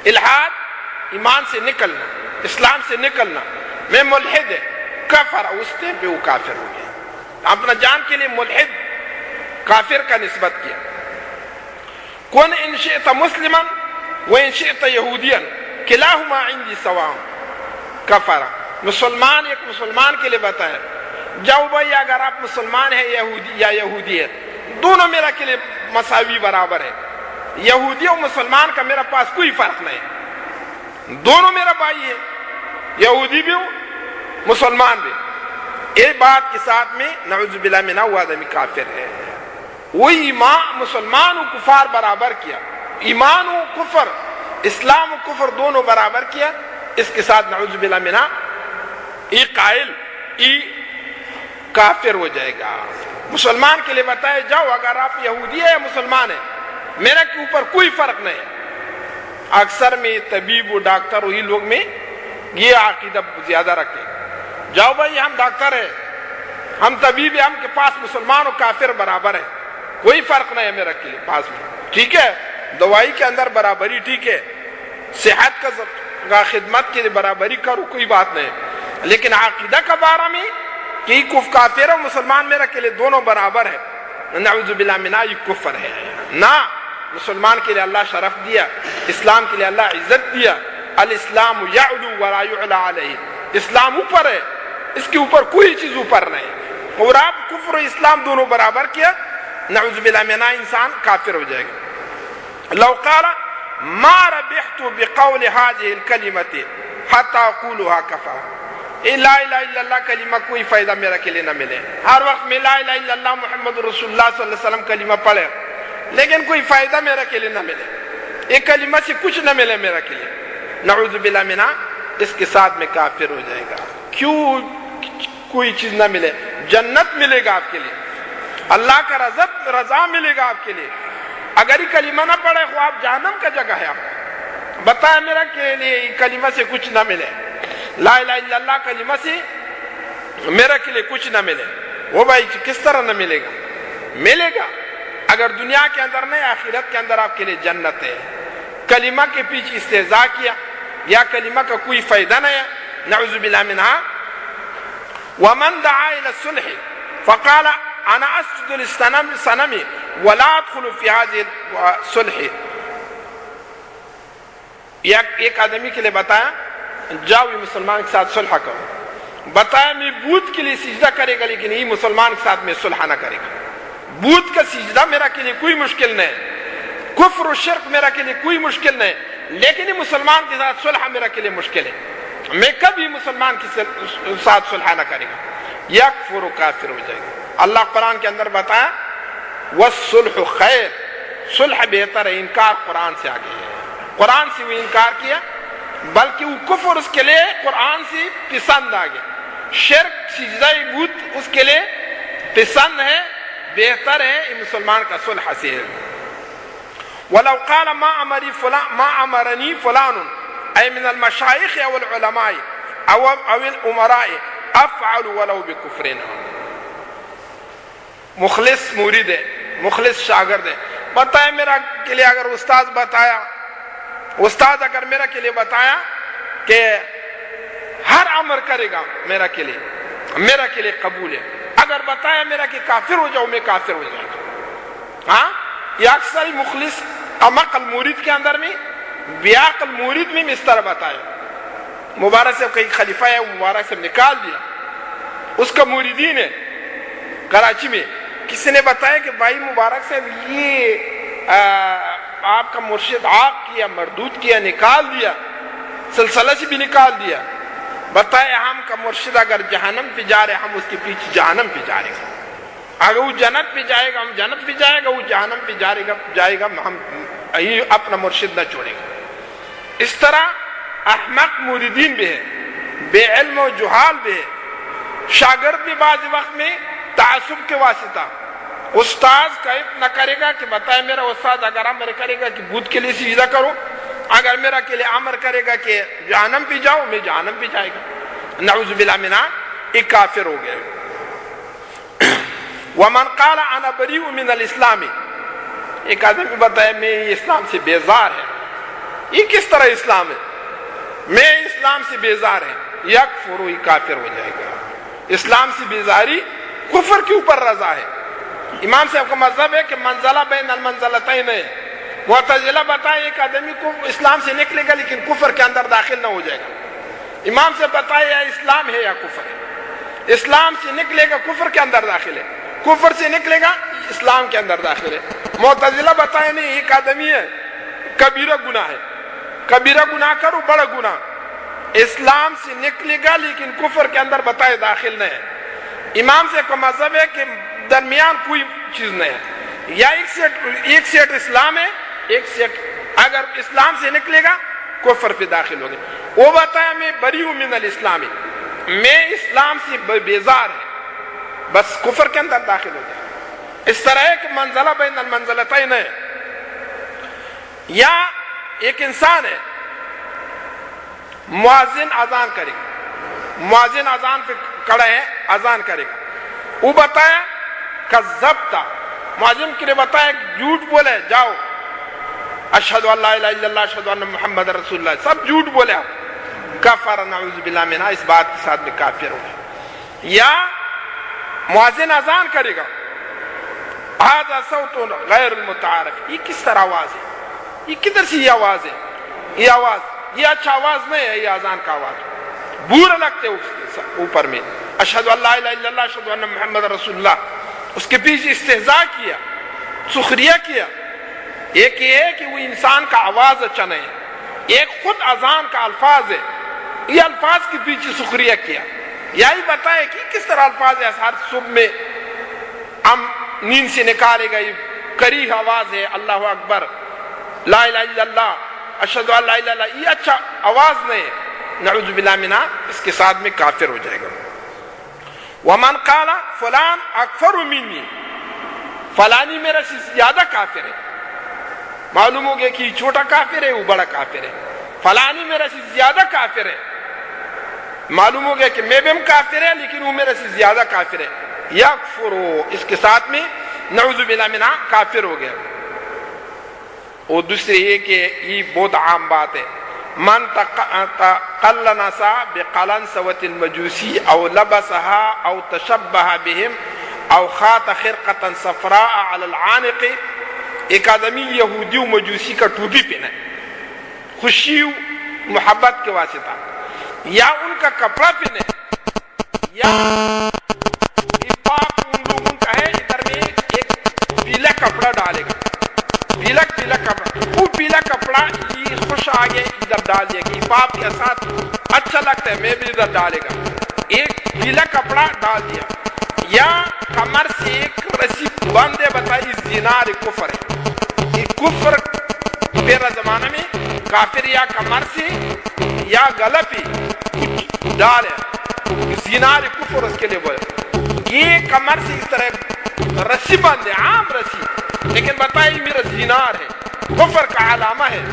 الحاد ایمان سے نکلنا, اسلام سے نکلنا, میں ملحد ہے. کفر, اس ٹائم پہ وہ کافر ہو گیا. اپنا جان کے لیے ملحد کافر کا نسبت کیا. کن ان شئت مسلما و ان شئت یہودیا کلاہما عندی سواء. کفر, مسلمان ایک مسلمان کے لیے بتایا, جاؤ بھائی اگر آپ مسلمان ہیں یا یہودی ہے, دونوں میرا کے لیے مساوی برابر ہے. یہودی اور مسلمان کا میرا پاس کوئی فرق نہیں, دونوں میرا بھائی ہے, یہودی بھی ہوں مسلمان بھی. ایک بات کے ساتھ میں نعوذ باللہ منہ وہ آدمی کافر ہے. وہی ایمان مسلمان و کفار برابر کیا, ایمان و کفر, اسلام و کفر دونوں برابر کیا. اس کے ساتھ نعوذ باللہ منہ یہ قائل یہ کافر ہو جائے گا. مسلمان کے لیے بتائے جاؤ اگر آپ یہودی ہے یا مسلمان ہے, میرے کے اوپر کوئی فرق نہیں. اکثر میں طبیب و ڈاکٹر وہی لوگ میں یہ عقیدہ زیادہ رکھے, جاؤ بھائی ہم ڈاکٹر ہیں, ہم طبیب ہیں, ہم کے پاس مسلمان و کافر برابر ہے, کوئی فرق نہیں ہے میرا کے لیے پاس میں. ٹھیک ہے, دوائی کے اندر برابری ٹھیک ہے, صحت کا خدمت کے لیے برابری کرو, کوئی بات نہیں. لیکن عقیدہ کا بارے میں کہ کافر و مسلمان میرا کے لیے دونوں برابر ہے, نعوذ باللہ منہ یہ کفر ہے. نہ, مسلمان کے لیے اللہ شرف دیا, اسلام کے لیے اللہ عزت دیا. الاسلام یعلو ولا یعلی علیہ, اسلام اوپر ہے, اس کے اوپر کوئی چیز اوپر نہیں. اور آپ کفر و اسلام دونوں برابر کیا, نعوذ باللہ منہ انسان کافر ہو جائے گا. لو قال ما ربحت بقول هذه الكلمة حتى اقولها كفى. لا الہ الا اللہ کلمہ کوئی فائدہ میرا کے لیے نہ ملے. ہر وقت میں لا الہ الا اللہ محمد رسول اللہ صلی اللہ علیہ وسلم کلمہ پڑھے, لیکن کوئی فائدہ میرا کے لیے نہ ملے, ایک کلمہ سے کچھ نہ ملے میرا کے لیے, نعوذ باللہ منہ اس کے ساتھ میں کافر ہو جائے گا. کیوں کوئی چیز نہ ملے؟ جنت ملے گا آپ کے لیے, اللہ کا رضا ملے گا آپ کے لیے. اگر یہ کلمہ نہ پڑھے تو آپ جہنم کا جگہ ہے. آپ بتایا میرا کے لیے کلمہ سے کچھ نہ ملے, لا الہ الا اللہ کلمہ سے میرا کے لیے کچھ نہ ملے, وہ بھائی کس طرح نہ ملے گا؟ ملے گا. اگر دنیا کے اندر نہیں, آخرت کے اندر آپ کے لیے جنت ہے. کلمہ کے پیچھے استہزاء کیا یا کلمہ کا کوئی فائدہ نہیں ہے, نعوذ باللہ منہا. ومن دعا الى الصلح فقال انا اسجد للصنم ولا ادخل في هذه الصلح. ایک آدمی کے لیے بتایا جاؤ یہ مسلمان کے ساتھ صلح کرو, بتایا میں بت کے لیے سجدہ کرے گا, لیکن یہ مسلمان کے ساتھ میں صلح نہ کرے گا. بت کا سجدہ میرا کے لیے کوئی مشکل نہیں, کفر و شرک میرا کے لیے کوئی مشکل نہیں, لیکن یہ مسلمان کے ساتھ صلح میرا کے لیے مشکل ہے. میں کبھی مسلمان کے ساتھ صلح نہ کرے گا, یکفر و کافر ہو جائے گا. اللہ قرآن کے اندر بتایا والصلح خیر, صلح بہتر ہے. انکار قرآن سے آگے ہے, قرآن سے وہ انکار کیا, بلکہ وہ کفر اس کے لیے قرآن سے پسند آ گیا. شرک سجدہ بت اس کے لیے پسند ہے, بہتر ہے, یہ مسلمان کا صلح سے ہے. ولو قال ما امرنی فلان اي من المشايخ او العلماء او الامراء افعل ولو بكفرنا. مخلص مرید ہے, مخلص شاگرد ہے, بتایا میرا کے لیے اگر استاد اگر میرا کے لیے بتایا کہ ہر امر کرے گا میرا کے لیے قبول ہے. اگر بتایا میرا کہ کافر ہو جاؤ, میں کافر ہو جاؤں گا. ہاں, یہ اکثر مخلص امق المورد کے اندر میں بیاق المورد میں اس طرح بتایا. مبارک صاحب کئی خلیفہ ہے, مبارک صاحب نکال دیا, اس کا موریدین ہے کراچی میں, کسی نے بتایا کہ بھائی مبارک صاحب یہ آپ کا مرشد عاق کیا, مردود کیا, نکال دیا, سلسلہ سے بھی نکال دیا. بتائے ہم کا مرشد اگر جہنم پہ جا رہے ہم اس کے پیچھے جہنم پہ جائے گا, اگر وہ جنت پہ جائے گا ہم جنت پہ جائے گا, وہ جہنم پہ جائے گا ہم اپنا مرشد نہ چھوڑے گا. اس طرح احمق موریدین بھی ہے, بے علم و جہال بھی ہے. شاگرد بھی بعض وقت میں تعصب کے واسطہ استاذ کا نہ کرے گا کہ بتائے میرا استاد اگر امر کرے گا کہ بدھ کے لیے سجدہ کرو, اگر میرا کے لیے امر کرے گا کہ جہنم پہ جاؤ, میں جہنم پہ جائے گا. نعوذ باللہ منہ, ایک کافر ہو گیا. ومن قال انا بریء من الاسلام, ایک آدمی بتایا میں اسلام سے بیزار ہے. یہ کس طرح اسلام ہے, میں اسلام سے بیزار ہے, یکفر, یہ کافر ہو جائے گا. اسلام سے بیزاری کفر کے اوپر رضا ہے. امام صاحب کا مذہب ہے کہ منزلہ بین المنزلتین ہے. معتزلہ بتائے ایک آدمی کو اسلام سے نکلے گا لیکن کفر کے اندر داخل نہ ہو جائے گا. امام سے بتائے یا اسلام ہے یا کفر ہے. اسلام سے نکلے گا کفر کے اندر داخل ہے, کفر سے نکلے گا اسلام کے اندر داخل ہے. معتزلہ بتائے نہیں, ایک آدمی ہے کبیرہ گناہ ہے, کبیرہ گناہ کرو بڑا گناہ, اسلام سے نکلے گا لیکن کفر کے اندر بتائے داخل نہیں ہے. امام سے کا مذہب ہے کہ درمیان کوئی چیز نہیں ہے, یا ایک سیٹ اسلام ہے, ایک سیٹ اگر اسلام سے نکلے گا کفر پہ داخل ہوگا. وہ بتایا میں بریء من الاسلام, میں اسلام سے بیزار ہے, بس کفر کے اندر داخل ہو جائے. اس طرح ہے کہ منزلہ بین المنزلتین ہے. یا ایک انسان ہے مؤذن اذان کرے گا, مؤذن اذان پہ کھڑا ہے اذان کرے گا, وہ بتایا کذبت, مؤذن کے لیے بتایا جھوٹ بولے, جاؤ اشہد ان لا الہ الا اللہ اشہد ان محمد رسول اللہ, سب جھوٹ بولے آپ, کفر, نعوذ باللہ منہ, اس بات کے ساتھ میں کافر ہو گیا. یا مؤذن اذان کرے گا, ھذا صوت غیر المتعارف, یہ کس طرح آواز ہے, یہ کدھر سے یہ آواز ہے, یہ آواز, یہ اچھا آواز نہیں ہے, یہ اذان کا آواز, برا لگتے اس کے اوپر میں, اشہد ان لا الہ الا اللہ اشہد ان محمد رسول اللہ, اس کے پیچھے استہزاء کیا, سخریہ کیا. ایک یہ ہے کہ وہ انسان کا آواز اچھا نہیں ہے, ایک خود اذان کا الفاظ ہے, یہ الفاظ کے پیچھے سخریہ کیا. یہی بتائے کہ کس طرح الفاظ ہے, ہر صبح میں ہم نیند سے نکالے گا, یہ کریہ آواز ہے, اللہ اکبر, لا الہ الا اللہ, اشہد ان لا الہ الا اللہ, یہ اچھا آواز نہیں ہے. نعوذ باللہ منہ, اس کے ساتھ میں کافر ہو جائے گا. ومن قال فلان اکفر منی, فلانی میرا سے زیادہ کافر ہے, معلوم ہو گیا کہ یہ چھوٹا کافر ہے, وہ بڑا کافر ہے. فلانی میرا سے زیادہ کافر ہے, معلوم ہو گیا کہ میں بھی کافر ہے لیکن وہ میرے سے زیادہ کافر ہے. یکفر, اس کے ساتھ میں نعوذ باللہ منہ کافر ہو گیا. اور دوسری یہ کہ یہ بہت عام بات ہے, من تقلنس بقلنسوة المجوسی او لبسها او تشبہ بهم او خاط خرقة صفراء على العانق. ایک آدمی یہودی و مجوسی کا ٹوپی پہنا ہے خوشی و محبت کے واسطہ, یا ان کا کپڑا پہنے, یا ان لوگوں کا ہے ادھر میں ایک پیلا کپڑا ڈالے گا, پیلا کپڑا, وہ پیلا کپڑا یہ خوش آگے ادھر ڈال دیا کہ پاپ کے ساتھ اچھا لگتا ہے میں بھی ادھر ڈالے گا, ایک پیلا کپڑا ڈال دیا. یا کمر سے ایک رسی باندھے, بتائی زینار کفر ہے, یہ کفر میرا زمانہ میں کافر یا کمر سے یا گلہ پہ کچھ ڈالے, زینار کفر اس کے لیے بولے. یہ کمر سے اس طرح رسی باندھے, عام رسی, لیکن بتائی میرا زینار ہے, کفر کا علامہ ہے.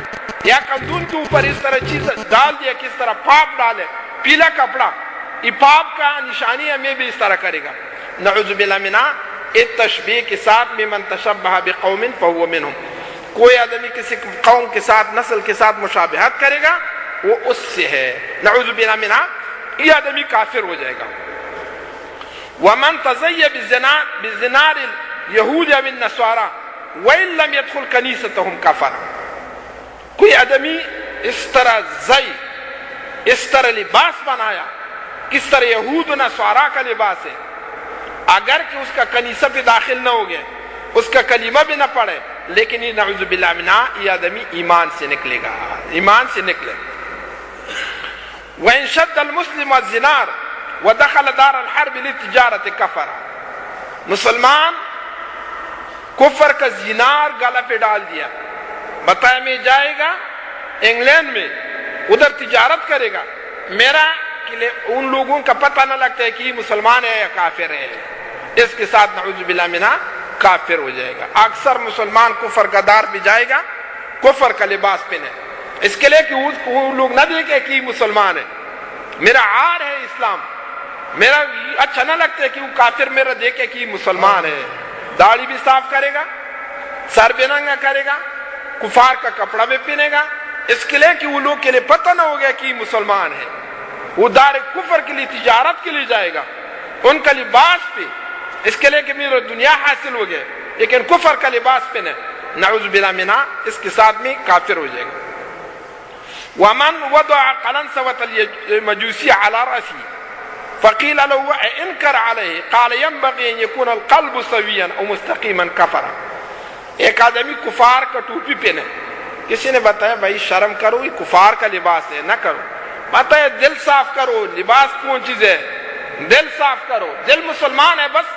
یا کندون کے اوپر اس طرح چیز ڈال دیا, کس طرح پاپ ڈالے, پیلا کپڑا, یہ پاپ کا نشانی ہے, میں بھی اس طرح کرے گا. نعوذ باللہ منہ, اس تشبیہ کے ساتھ میں من تشبہ بقوم فہو منہم, کوئی آدمی کسی قوم کے ساتھ نسل کے ساتھ مشابہت کرے گا وہ اس سے ہے. نعوذ باللہ منہ, یہ آدمی کافر ہو جائے گا. ومن تزیہ بزنار الیہود او النصارى, وَإِن لَمْ يَدْخُلْ كَنِيسَتَهُمْ كَفَرَ. کوئی آدمی اس طرح اس طرح لباس بنایا کس طرح یہود و نصارا کا لباس ہے، اگر کہ اس کا کنیسہ بھی داخل نہ ہو گیا، اس کا کلمہ بھی نہ پڑھے، لیکن یہ نعوذ باللہ منہ یہ آدمی ایمان سے نکلے گا، ایمان سے نکلے. وَإِن شَدَّ الْمُسْلِمُ الزِّنَارَ وَدَخَلَ دَارَ الْحَرْبِ لِلتِّجَارَةِ كَفَرَ. مسلمان کفر کا زینار گلا پہ ڈال دیا، بتایا میں جائے گا انگلینڈ میں ادھر تجارت کرے گا، میرا ان لوگوں کا پتہ نہ لگتا ہے کہ یہ مسلمان ہے یا کافر ہے، اس کے ساتھ نعوذ باللہ منہ کافر ہو جائے گا. اکثر مسلمان کفر کا دار بھی جائے گا، کفر کا لباس پہنے، اس کے لیے کہ وہ لوگ نہ دیکھے کہ یہ مسلمان ہے، میرا عار ہے اسلام، میرا اچھا نہ لگتا ہے کہ وہ کافر میرا دیکھے کہ یہ مسلمان ہے. داڑھی بھی صاف کرے گا، سر بھی ننگا کرے گا، کفار کا کپڑا بھی پہنے گا، اس کے لیے کہ وہ لوگ کے لیے پتہ نہ ہو گیا کہ یہ مسلمان ہے. وہ دار کفر کے لیے تجارت کے لیے جائے گا، ان کا لباس پہ، اس کے لیے کہ میرا دنیا حاصل ہو گیا، لیکن کفر کا لباس پہنے، نعوذ باللہ منہ اس کے ساتھ میں کافر ہو جائے گا. ومن وضع قلنسوة المجوسی على رأسه فقیل له انکر علیہ قال ينبغي ان يكون القلب سویا او مستقیما کفر. ایک آدمی کفار کا ٹوپی پہنے، کسی نے بتایا بھائی شرم کرو، یہ کفار کا لباس ہے، نہ کرو. بتایا دل صاف کرو، لباس کون چیز ہے، دل صاف کرو، دل مسلمان ہے بس،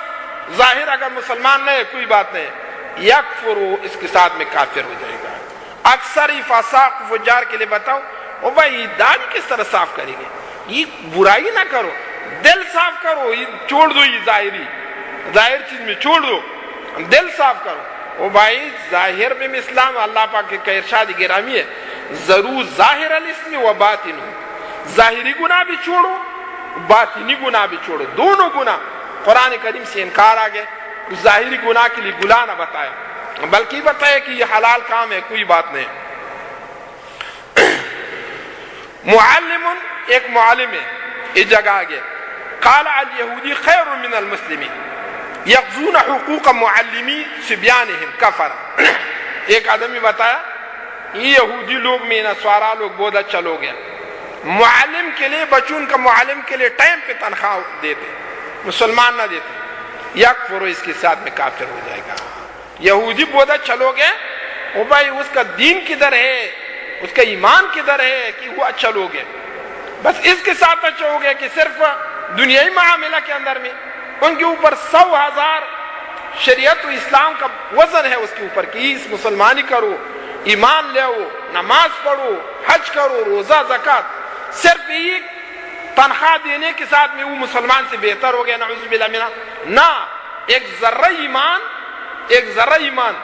ظاہر اگر مسلمان نہیں ہے کوئی بات نہیں. یکفرو اس کے ساتھ میں کافر ہو جائے گا. اکثر ہی فاسق فجار کے لیے بتاؤ او بھائی داڑھی کس طرح صاف کریں گے، یہ برائی نہ کرو، دل صاف کرو، یہ چھوڑ دو، یہ ظاہر چیز میں چھوڑ دو، دل صاف کرو. او بھائی ظاہر میں اسلام اللہ پاک کا ارشاد گرامی ہے ضرور ظاہر الاسم و باطن، ظاہری گناہ بھی چھوڑو، باطنی گناہ بھی چھوڑو، دونوں گناہ. قرآن کریم سے انکار آ گیا، ظاہری گناہ کے لیے گناہ نہ بتایا بلکہ بتایا کہ یہ حلال کام ہے، کوئی بات نہیں. معلم ایک معلم ہے، اس جگہ آگے قال الیہودی خیر من المسلمین یغزون حقوق معلمی صبیانہم کفر. ایک آدمی بتایا یہ یہودی لوگ میں نصارا لوگ بہت اچھا لوگ ہیں، معلم کے لیے بچوں کا معلم کے لیے ٹائم پہ تنخواہ دیتے، مسلمان نہ دیتے. یکفر اس کے ساتھ میں کافر ہو جائے گا. یہودی بہت اچھا لوگ ہیں، وہ بھائی اس کا دین کدھر ہے، اس کا ایمان کدھر ہے کہ وہ اچھا لوگ ہے، بس اس کے ساتھ اچھا ہو گیا کہ صرف دنیائی معاملہ کے اندر میں ان کے اوپر 100,000 شریعت و اسلام کا وزن ہے اس کے اوپر کہ اس مسلمانی کرو، ایمان لے آؤ، نماز پڑھو، حج کرو، روزہ زکات، صرف ایک تنخواہ دینے کے ساتھ میں وہ مسلمان سے بہتر ہو گیا. نعوذ باللہ منہ. نہ ایک ذرہ ایمان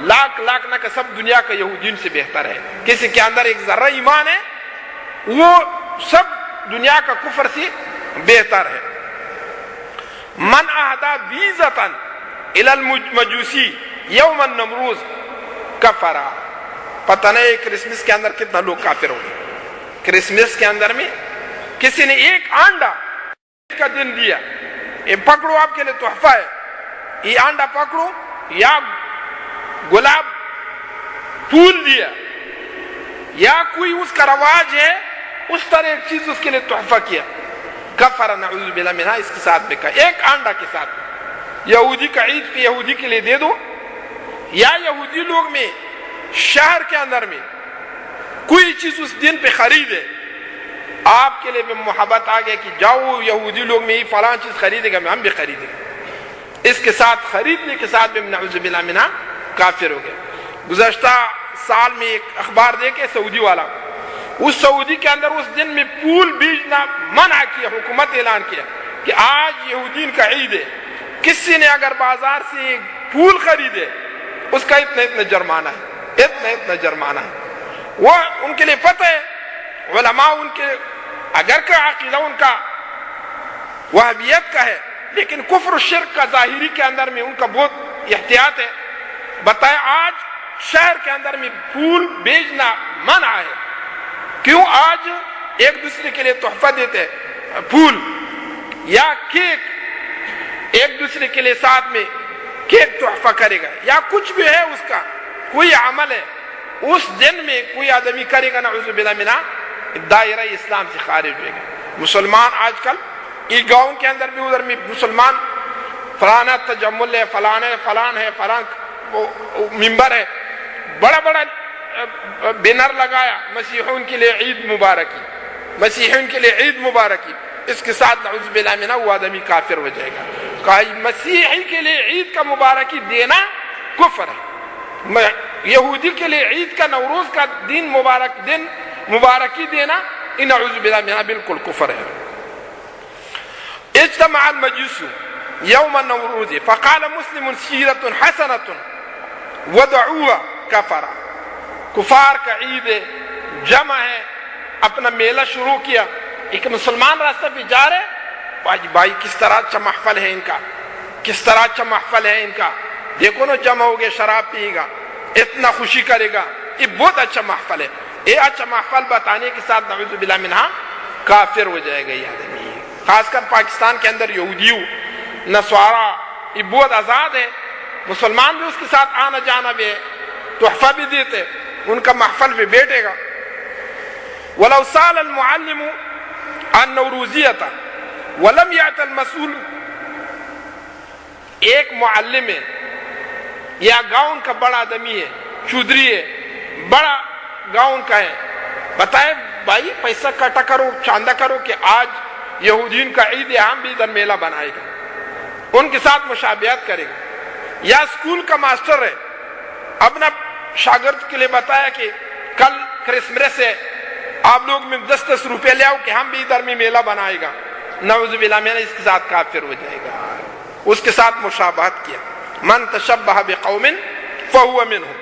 لاکھ نہ کہ سب دنیا کا یہودین سے بہتر ہے. کسی کے اندر ایک ذرہ ایمان ہے وہ سب دنیا کا کفر سے بہتر ہے. من اہدا بیزتا الی المجوسی یوم النمروز کفرا. پتہ نہیں کرسمس کے اندر کتنا لوگ کافر ہو گئے. کرسمس کے اندر میں کسی نے ایک آنڈا کا دن دیا، یہ پکڑو آپ کے لیے تحفہ ہے، یہ آنڈا پکڑو، یا گلاب پھول دیا، یا کوئی اس کا رواج ہے اس طرح ایک چیز اس کے لیے تحفہ کیا، کفر نعوذ باللہ منہ اس کے ساتھ بھی کہا. ایک آنڈا کے ساتھ یہودی کا عید پہ یہودی کے لیے دے دو، یا یہودی لوگ میں شہر کے اندر میں کوئی چیز اس دن پہ خریدے، آپ کے لیے بھی محبت آ گیا کہ جاؤ یہودی لوگ میں یہ فلاں چیز خریدے گا، ہم بھی خریدیں گے، اس کے ساتھ خریدنے کے ساتھ بھی نعوذ باللہ منہ کافر ہو گئے. گزشتہ سال میں ایک اخبار دیکھے سعودی والا، اس سعودی کے اندر اس دن میں پھول بیچنا منع کیا، حکومت اعلان کیا کہ آج یہودین کا عید ہے، کسی نے اگر بازار سے پھول خریدے اس کا اتنا جرمانہ ہے، اتنا جرمانہ ہے. وہ ان کے لیے پتہ ہے، علماء ان کے اگر کا عقیدہ ان کا وہابیت کا ہے لیکن کفر و شرک کا ظاہری کے اندر میں ان کا بہت احتیاط ہے. بتایا آج شہر کے اندر میں پھول بیچنا منع ہے. کیوں؟ آج ایک دوسرے کے لیے تحفہ دیتے پھول یا کیک، ایک دوسرے کے لیے ساتھ میں کیک تحفہ کرے گا یا کچھ بھی ہے اس کا کوئی عمل ہے اس دن میں کوئی آدمی کرے گا نعوذ باللہ منہ دائرہ اسلام سے خارج ہوئے گا. مسلمان آج کل یہ گاؤں کے اندر بھی ادھر میں مسلمان فلانا تجمل ہے فلان ہے فلان ہے فلان ممبر ہے بڑا بڑا بینر لگایا مسیحیوں کے لیے عید مبارکی مسیحیوں کے لیے عید مبارکی اس کے ساتھ نعوذ باللہ منہ وہ آدمی کافر ہو جائے گا. کہا مسیحی کے لیے عید کا مبارکی دینا کفر ہے یہودی کے لیے عید کا نوروز کا دن مبارکی دینا نعوذ باللہ منہ بالکل کفر ہے. اجتمع المجوس یوم النوروز فقال مسلم سیرۃ حسنۃ ودعوا کفر. کفار کا عید ہے جمع ہے اپنا میلہ شروع کیا. ایک مسلمان راستہ پہ جا رہے بھائی کس طرح اچھا محفل ہے ان کا کس طرح اچھا محفل ہے ان کا دیکھو نا جمع ہو گئے شراب پیے گا اتنا خوشی کرے گا یہ بہت اچھا محفل ہے. یہ اچھا محفل بتانے کے ساتھ نعوذ باللہ منہ کافر ہو جائے گا یہ آدمی. خاص کر پاکستان کے اندر یہودیوں نصارا یہ بہت آزاد ہے مسلمان بھی اس کے ساتھ آنا جانا بھی ہے تحفہ بھی دیتے ان کا محفل بھی بیٹھے گا. ولو سال المعلم النوروزیۃ ولم یأت المسئول ایک معلم ہے یا گاؤں کا بڑا آدمی ہے چودھری ہے بڑا گاؤں کا ہے بتائے بھائی پیسہ کٹا کرو چاندہ کرو کہ آج یہودین کا عید ہے ہم بھی ادھر میلہ بنائے گا ان کے ساتھ مشابہت کرے گا. یا اسکول کا ماسٹر ہے اپنا شاگرد کے لیے بتایا کہ کل کرسمس ہے آپ لوگ میں 10 روپے لے آؤ کہ ہم بھی ادھر میں میلہ بنائے گا نعوذ باللہ منہ اس کے ساتھ کافر ہو جائے گا. اس کے ساتھ مشابہت کیا. من تشبہ بقوم فهو منهم.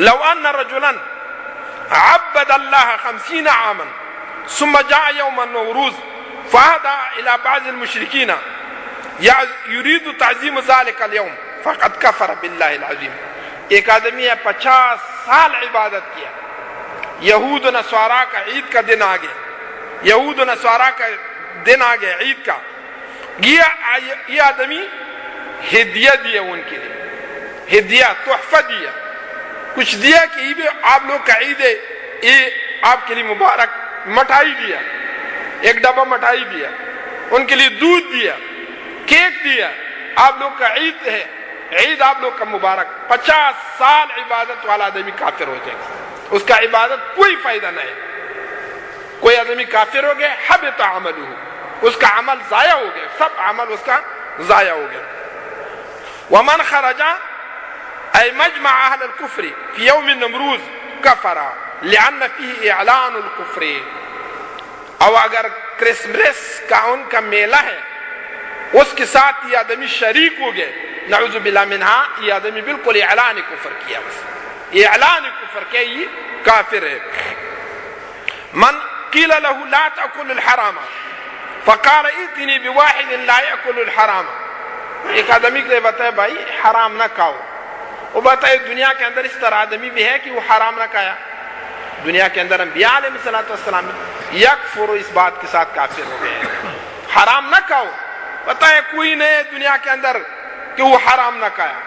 لو ان رجلا عبد الله 50 عاما ثم جاء يوم النوروز فهدى الى بعض المشركين يريد تعظيم ذلك اليوم فقد كفر بالله العظيم. ایک آدمی ہے 50 سال عبادت کیا یہود و نصارا کا عید کا دن آ گیا یہود و نصارا کا دن آ گیا عید کا یہ آدمی ہدیہ دیا ان کے لیے ہدیہ تحفہ دیا کچھ دیا کہ یہ بھی آپ لوگ کا عید ہے یہ آپ کے لیے مبارک مٹھائی دیا ایک ڈبہ مٹھائی دیا ان کے لیے دودھ دیا کیک دیا آپ لوگ کا عید ہے عید آپ لوگ کا مبارک. 50 سال عبادت والا آدمی کافر ہو جائے گا اس کا عبادت کوئی فائدہ نہیں. کوئی آدمی کافر ہو گیا حبط عملہ اس کا عمل ضائع ہو گیا سب عمل اس کا ضائع ہو گیا. ومن خرج اي مجمع اهل الكفر في يوم النمروز كفر لان فيه اعلان الكفر. او اگر کرسمس کا ان کا میلہ ہے اس کے ساتھ یہ آدمی شریک ہو گئے نعوذ باللہ منہ یہ آدمی بالکل اعلان کفر کیا بس اعلان کفر کیا یہ کافر ہے. من قیل له لا تأکل الحرام فقال ائتنی بواحد لا یأکل الحرام. ایک آدمی کو بتائے بھائی حرام نہ کھاؤ وہ بتائے دنیا کے اندر اس طرح آدمی بھی ہے کہ وہ حرام نہ کھایا دنیا کے اندر انبیاء علیہ السلام یکفر اس بات کے ساتھ کافر ہو گئے حرام نہ کھاؤ. بتائے کوئی نہیں دنیا کے اندر کہ وہ حرام نہ کھایا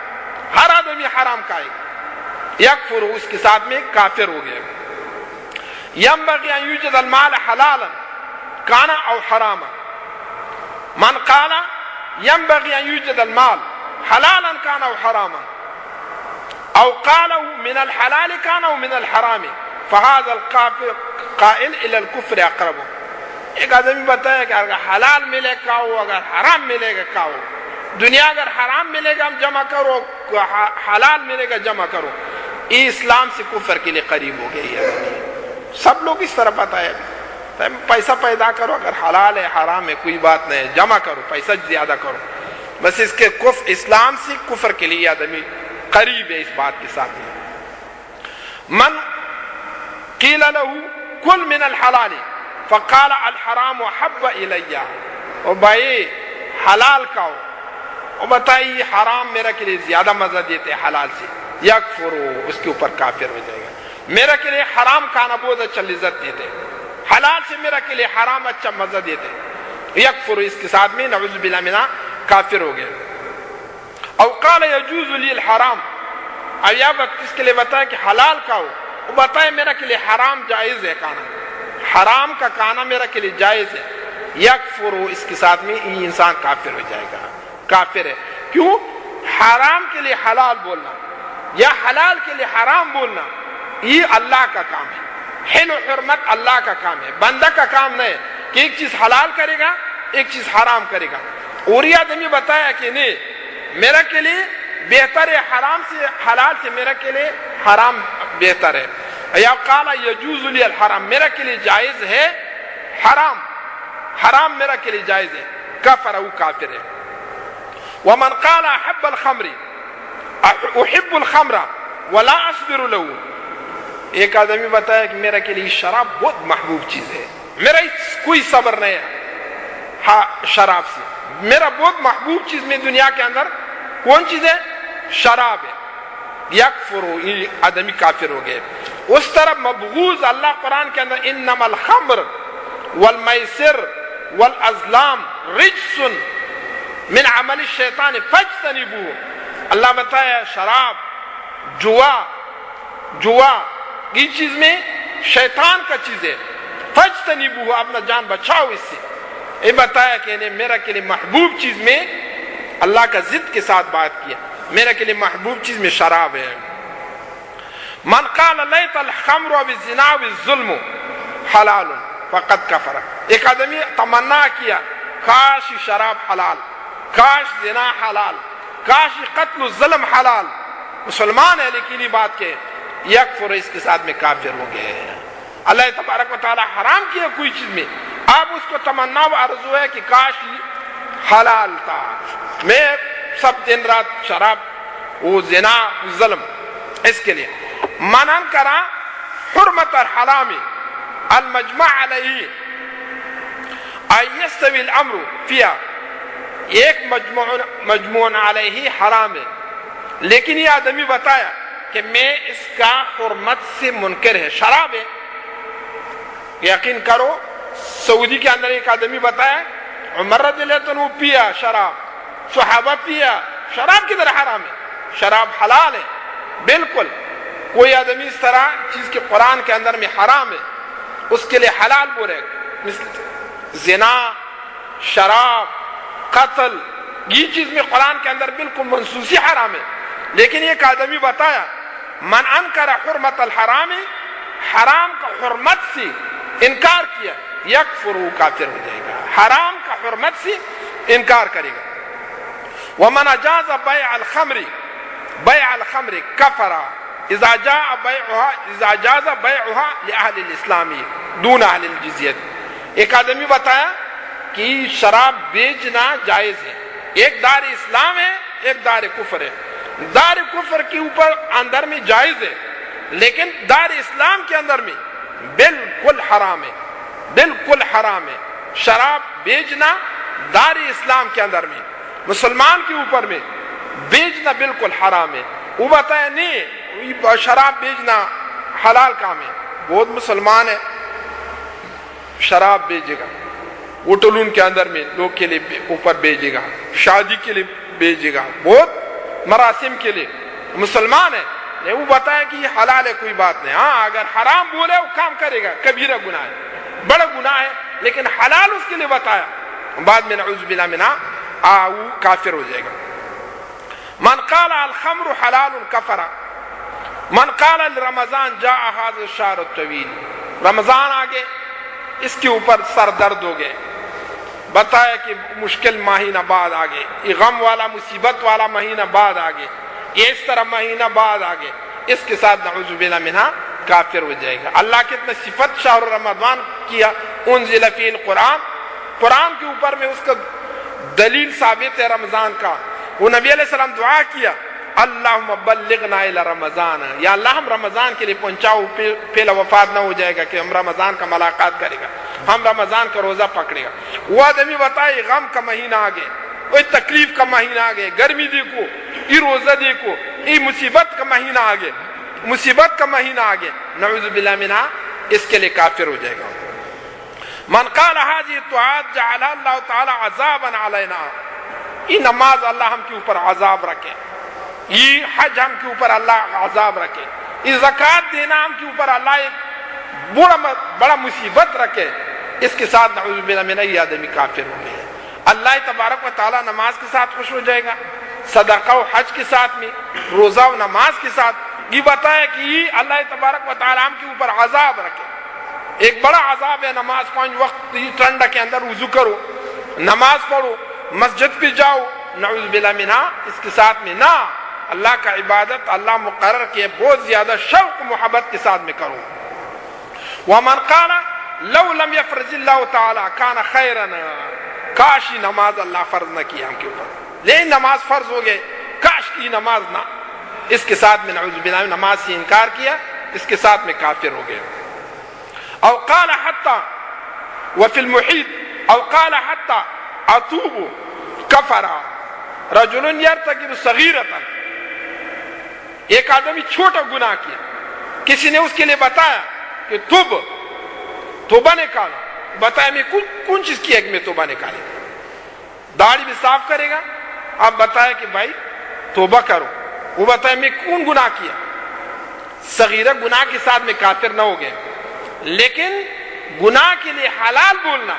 ہر آدمی حرام کھائے گا یکفر اس کے ساتھ میں کافر ہو گئے. ينبغي ان يوجد المال حلالا كان او حراما. من قال ينبغي ان يوجد المال حلالا كان او حراما او قالوا من الحلال كان او من الحرام فهذا القائل الى الكفر اقرب. ایک آدمی بتایا کہ اگر حلال ملے کھاؤ اگر حرام ملے گا کھاؤ دنیا اگر حرام ملے گا جمع کرو حلال ملے گا جمع کرو یہ اسلام سے کفر کے لیے قریب ہو گئی ہے. سب لوگ اس طرح بتایا پیسہ پیدا کرو اگر حلال ہے حرام ہے کوئی بات نہیں جمع کرو پیسہ زیادہ کرو بس اس کے کفر اسلام سے کفر کے لیے آدمی قریب ہے اس بات کے ساتھ. من قیل له کل من الحلال فقال الحرام حب الی. اور بھائی حلال کھاؤ اور بتائیے حرام میرا کے لیے زیادہ مزہ دیتے حلال سے یکفر اس کے اوپر کافر ہو جائے گا. میرا کے لیے حرام کھانا بہت اچھا لذت دیتے حلال سے میرا کے لیے حرام اچھا مزہ دیتے یکفر اس کے ساتھ میں نعوذ باللہ منہ کافر ہو گئے. او قال یجوز لی الحرام، اب یا وقت اس کے لیے بتایا کہ حلال کھاؤ، وہ بتائے میرا کے لیے حرام جائز ہے کھانا، حرام کا کھانا میرا کے لیے جائز ہے. یکفر، اس کے ساتھ میں یہ انسان کافر ہو جائے گا، کافر ہے. کیوں؟ حرام کے لیے حلال بولنا یا حلال کے لیے حرام بولنا یہ اللہ کا کام ہے. حل و حرمت اللہ کا کام ہے، بندہ کا کام نہیں ہے کہ ایک چیز حلال کرے گا ایک چیز حرام کرے گا. اور یہ آدمی بتایا کہ نہیں میرا کے لیے بہتر ہے حرام سے، حلال سے میرا کے لیے حرام بہتر ہے. یا قال یجوز لی الحرام، میرا کے لیے جائز ہے حرام، حرام میرا کے لیے جائز ہے. کفر، وہ کافر ہے. ومن قال احب الخمر، احب الخمر ولا اصبر له، ایک آدمی بتایا کہ میرا کے لیے شراب بہت محبوب چیز ہے، میرا کوئی صبر نہیں ہے شراب سے، میرا بہت محبوب چیز میں دنیا کے اندر کون چیز ہے؟ شراب ہے. یکفر، یہ آدمی کافر ہو گئے. اس طرح مبغوض، اللہ قرآن کے اندر انما الخمر والمیسر والازلام رجس من عمل الشیطان فاجتنبوه، اللہ بتایا شراب، جوا یہ چیز میں شیطان کا چیز ہے. فاجتنبوه، اپنا جان بچاؤ اس سے. یہ بتایا کہ میرا کے لیے محبوب چیز میں اللہ کا ضد کے ساتھ بات کیا، میرا کے لیے محبوب چیز میں شراب ہے. من قال لیت الخمر والزنا والظلم حلال فقد کفر، ایک آدمی تمنا کیا کاش شراب حلال، کاش زنا حلال، کاش قتل الظلم حلال، مسلمان ہے لیکن یہ بات کہ یکفر، اس کے ساتھ میں کافر ہو گئے. اللہ تبارک و تعالی حرام کیا کوئی چیز میں، اب اس کو تمنا و آرزو ہے کہ کاش حلال تھا، میں سب دن رات شراب وہ زنا ظلم. اس کے لیے من انکر حرمت الحرام المجمع علیہ ایستوی الامر فیہا، ایک مجموع علیہ حرام ہے لیکن یہ آدمی بتایا کہ میں اس کا حرمت سے منکر ہے، شراب ہے. یقین کرو سعودی کے اندر ایک آدمی بتایا عمر رضی اللہ عنہ پیا شراب، صحابہ پیا شراب، کی طرح حرام ہے، شراب حلال ہے بالکل. کوئی آدمی اس طرح چیز کے قرآن کے اندر میں حرام ہے اس کے لیے حلال بولے، مثل زنا، شراب، قتل، یہ چیز میں قرآن کے اندر بالکل منصوصی حرام ہے. لیکن ایک آدمی بتایا من انکر حرمت الحرام، حرام کا حرمت سے انکار کیا، یکفر، وہ کافر ہو جائے گا، حرام کا حرمت سے انکار کرے گا. ومن اجاز بیع الخمر، بیع الخمر کفر اذا جاز بیعها لاہل الاسلام دون اہل الجزیہ. ایک آدمی بتایا کہ شراب بیچنا جائز ہے، ایک دار اسلام ہے ایک دار کفر ہے. دار کفر کے اوپر اندر میں جائز ہے لیکن دار اسلام کے اندر میں بالکل حرام ہے، بالکل حرام ہے. شراب بیچنا دار اسلام کے اندر میں مسلمان کے اوپر میں بیچنا بالکل حرام ہے. وہ بتایا نہیں شراب بیچنا حلال کام ہے، بہت مسلمان ہے شراب بیچے گا، ہوٹلوں کے اندر میں لوگ کے لیے اوپر بیچے گا، شادی کے لیے بیچے گا، بہت مراسم کے لیے مسلمان ہے. وہ بتایا کہ یہ حلال ہے کوئی بات نہیں. ہاں اگر حرام بولے وہ کام کرے گا، کبیرہ گناہ ہے، بڑا گناہ ہے، لیکن حلال اس کے لیے بتایا، بعد میں نعوذ باللہ منہ وہ کافر ہو جائے گا. من قال الخمر حلال کفر. من قال رمضان جاء هذا الشهر الطویل، رمضان آگے اس کے اوپر سر درد ہو گئے، بتایا کہ مشکل مہینہ بعد آگے، یہ غم والا مصیبت والا مہینہ بعد آگے، یہ اس طرح مہینہ بعد آگے، اس کے ساتھ نعوذ باللہ منہ کافر ہو جائے گا. اللہ کتنا صفت شہر رمضان کیا، انزل فیہ القرآن، قرآن کے اوپر میں اس کا دلیل ثابت ہے رمضان کا. وہ نبی علیہ السلام دعا کیا اللہم بلغنا الی رمضان، یا اللہ ہم رمضان کے لیے پہنچاؤ، پہلا وفات نہ ہو جائے گا کہ ہم رمضان کا ملاقات کرے گا، ہم رمضان کا روزہ پکڑے گا. وہ آدمی بتائے غم کا مہینہ آگے، وہ تکلیف کا مہینہ آگے، گرمی دیکھو، یہ روزہ دیکھو، یہ مصیبت کا مہینہ آگے، مصیبت کا مہینہ آگے، نعوذ باللہ منہ اس کے لیے کافر ہو جائے گا. من قال هذه الطاعات جعلها اللہ تعالی عذابا علینا یہ نماز اللہ ہم کے اوپر عذاب رکھے، یہ حج ہم کے اوپر اللہ عذاب رکھے، یہ زکوٰۃ دینا ہم کے اوپر اللہ ایک بڑا مصیبت رکھے، اس کے ساتھ نعوذ باللہ من یہ آدمی کافر ہو گئے۔ اللہ تبارک و تعالیٰ نماز کے ساتھ خوش ہو جائے گا، صدقہ و حج کے ساتھ میں، روزہ و نماز کے ساتھ، یہ بتایا کہ یہ اللہ تبارک و تعالیٰ ہم کے اوپر عذاب رکھے۔ ایک بڑا عذاب ہے نماز 5 وقت ٹھنڈا کے اندر وضو کرو، نماز پڑھو، مسجد پہ جاؤ، نعوذ باللہ منہا اس کے ساتھ میں نہ، اللہ کا عبادت اللہ مقرر کیے بہت زیادہ شوق محبت کے ساتھ میں کرو۔ ومن قال لو لم يفرض اللہ تعالی کان خیرا، کاش یہ نماز اللہ فرض نہ کیا ہم کے اوپر، لیکن نماز فرض ہو گئے، کاش کی نماز نہ، اس کے ساتھ میں نعوذ باللہ نماز سے انکار کیا، اس کے ساتھ میں کافر ہو گئے۔ او قال حتى وفي المحيط او قال حتى اتوب کفر رجل يرتكب صغيرة، ایک آدمی چھوٹا گناہ کیا، کسی نے اس کے لیے بتایا کہ توبہ نکالو، بتایا میں کون چیز کیا کہ میں توبہ نکالے، داڑھی بھی صاف کرے گا، اب بتایا کہ بھائی توبہ کرو، وہ بتایا میں کون گناہ کیا، صغیرہ گناہ کے ساتھ میں کافر نہ ہو گئے، لیکن گناہ کے لیے حلال بولنا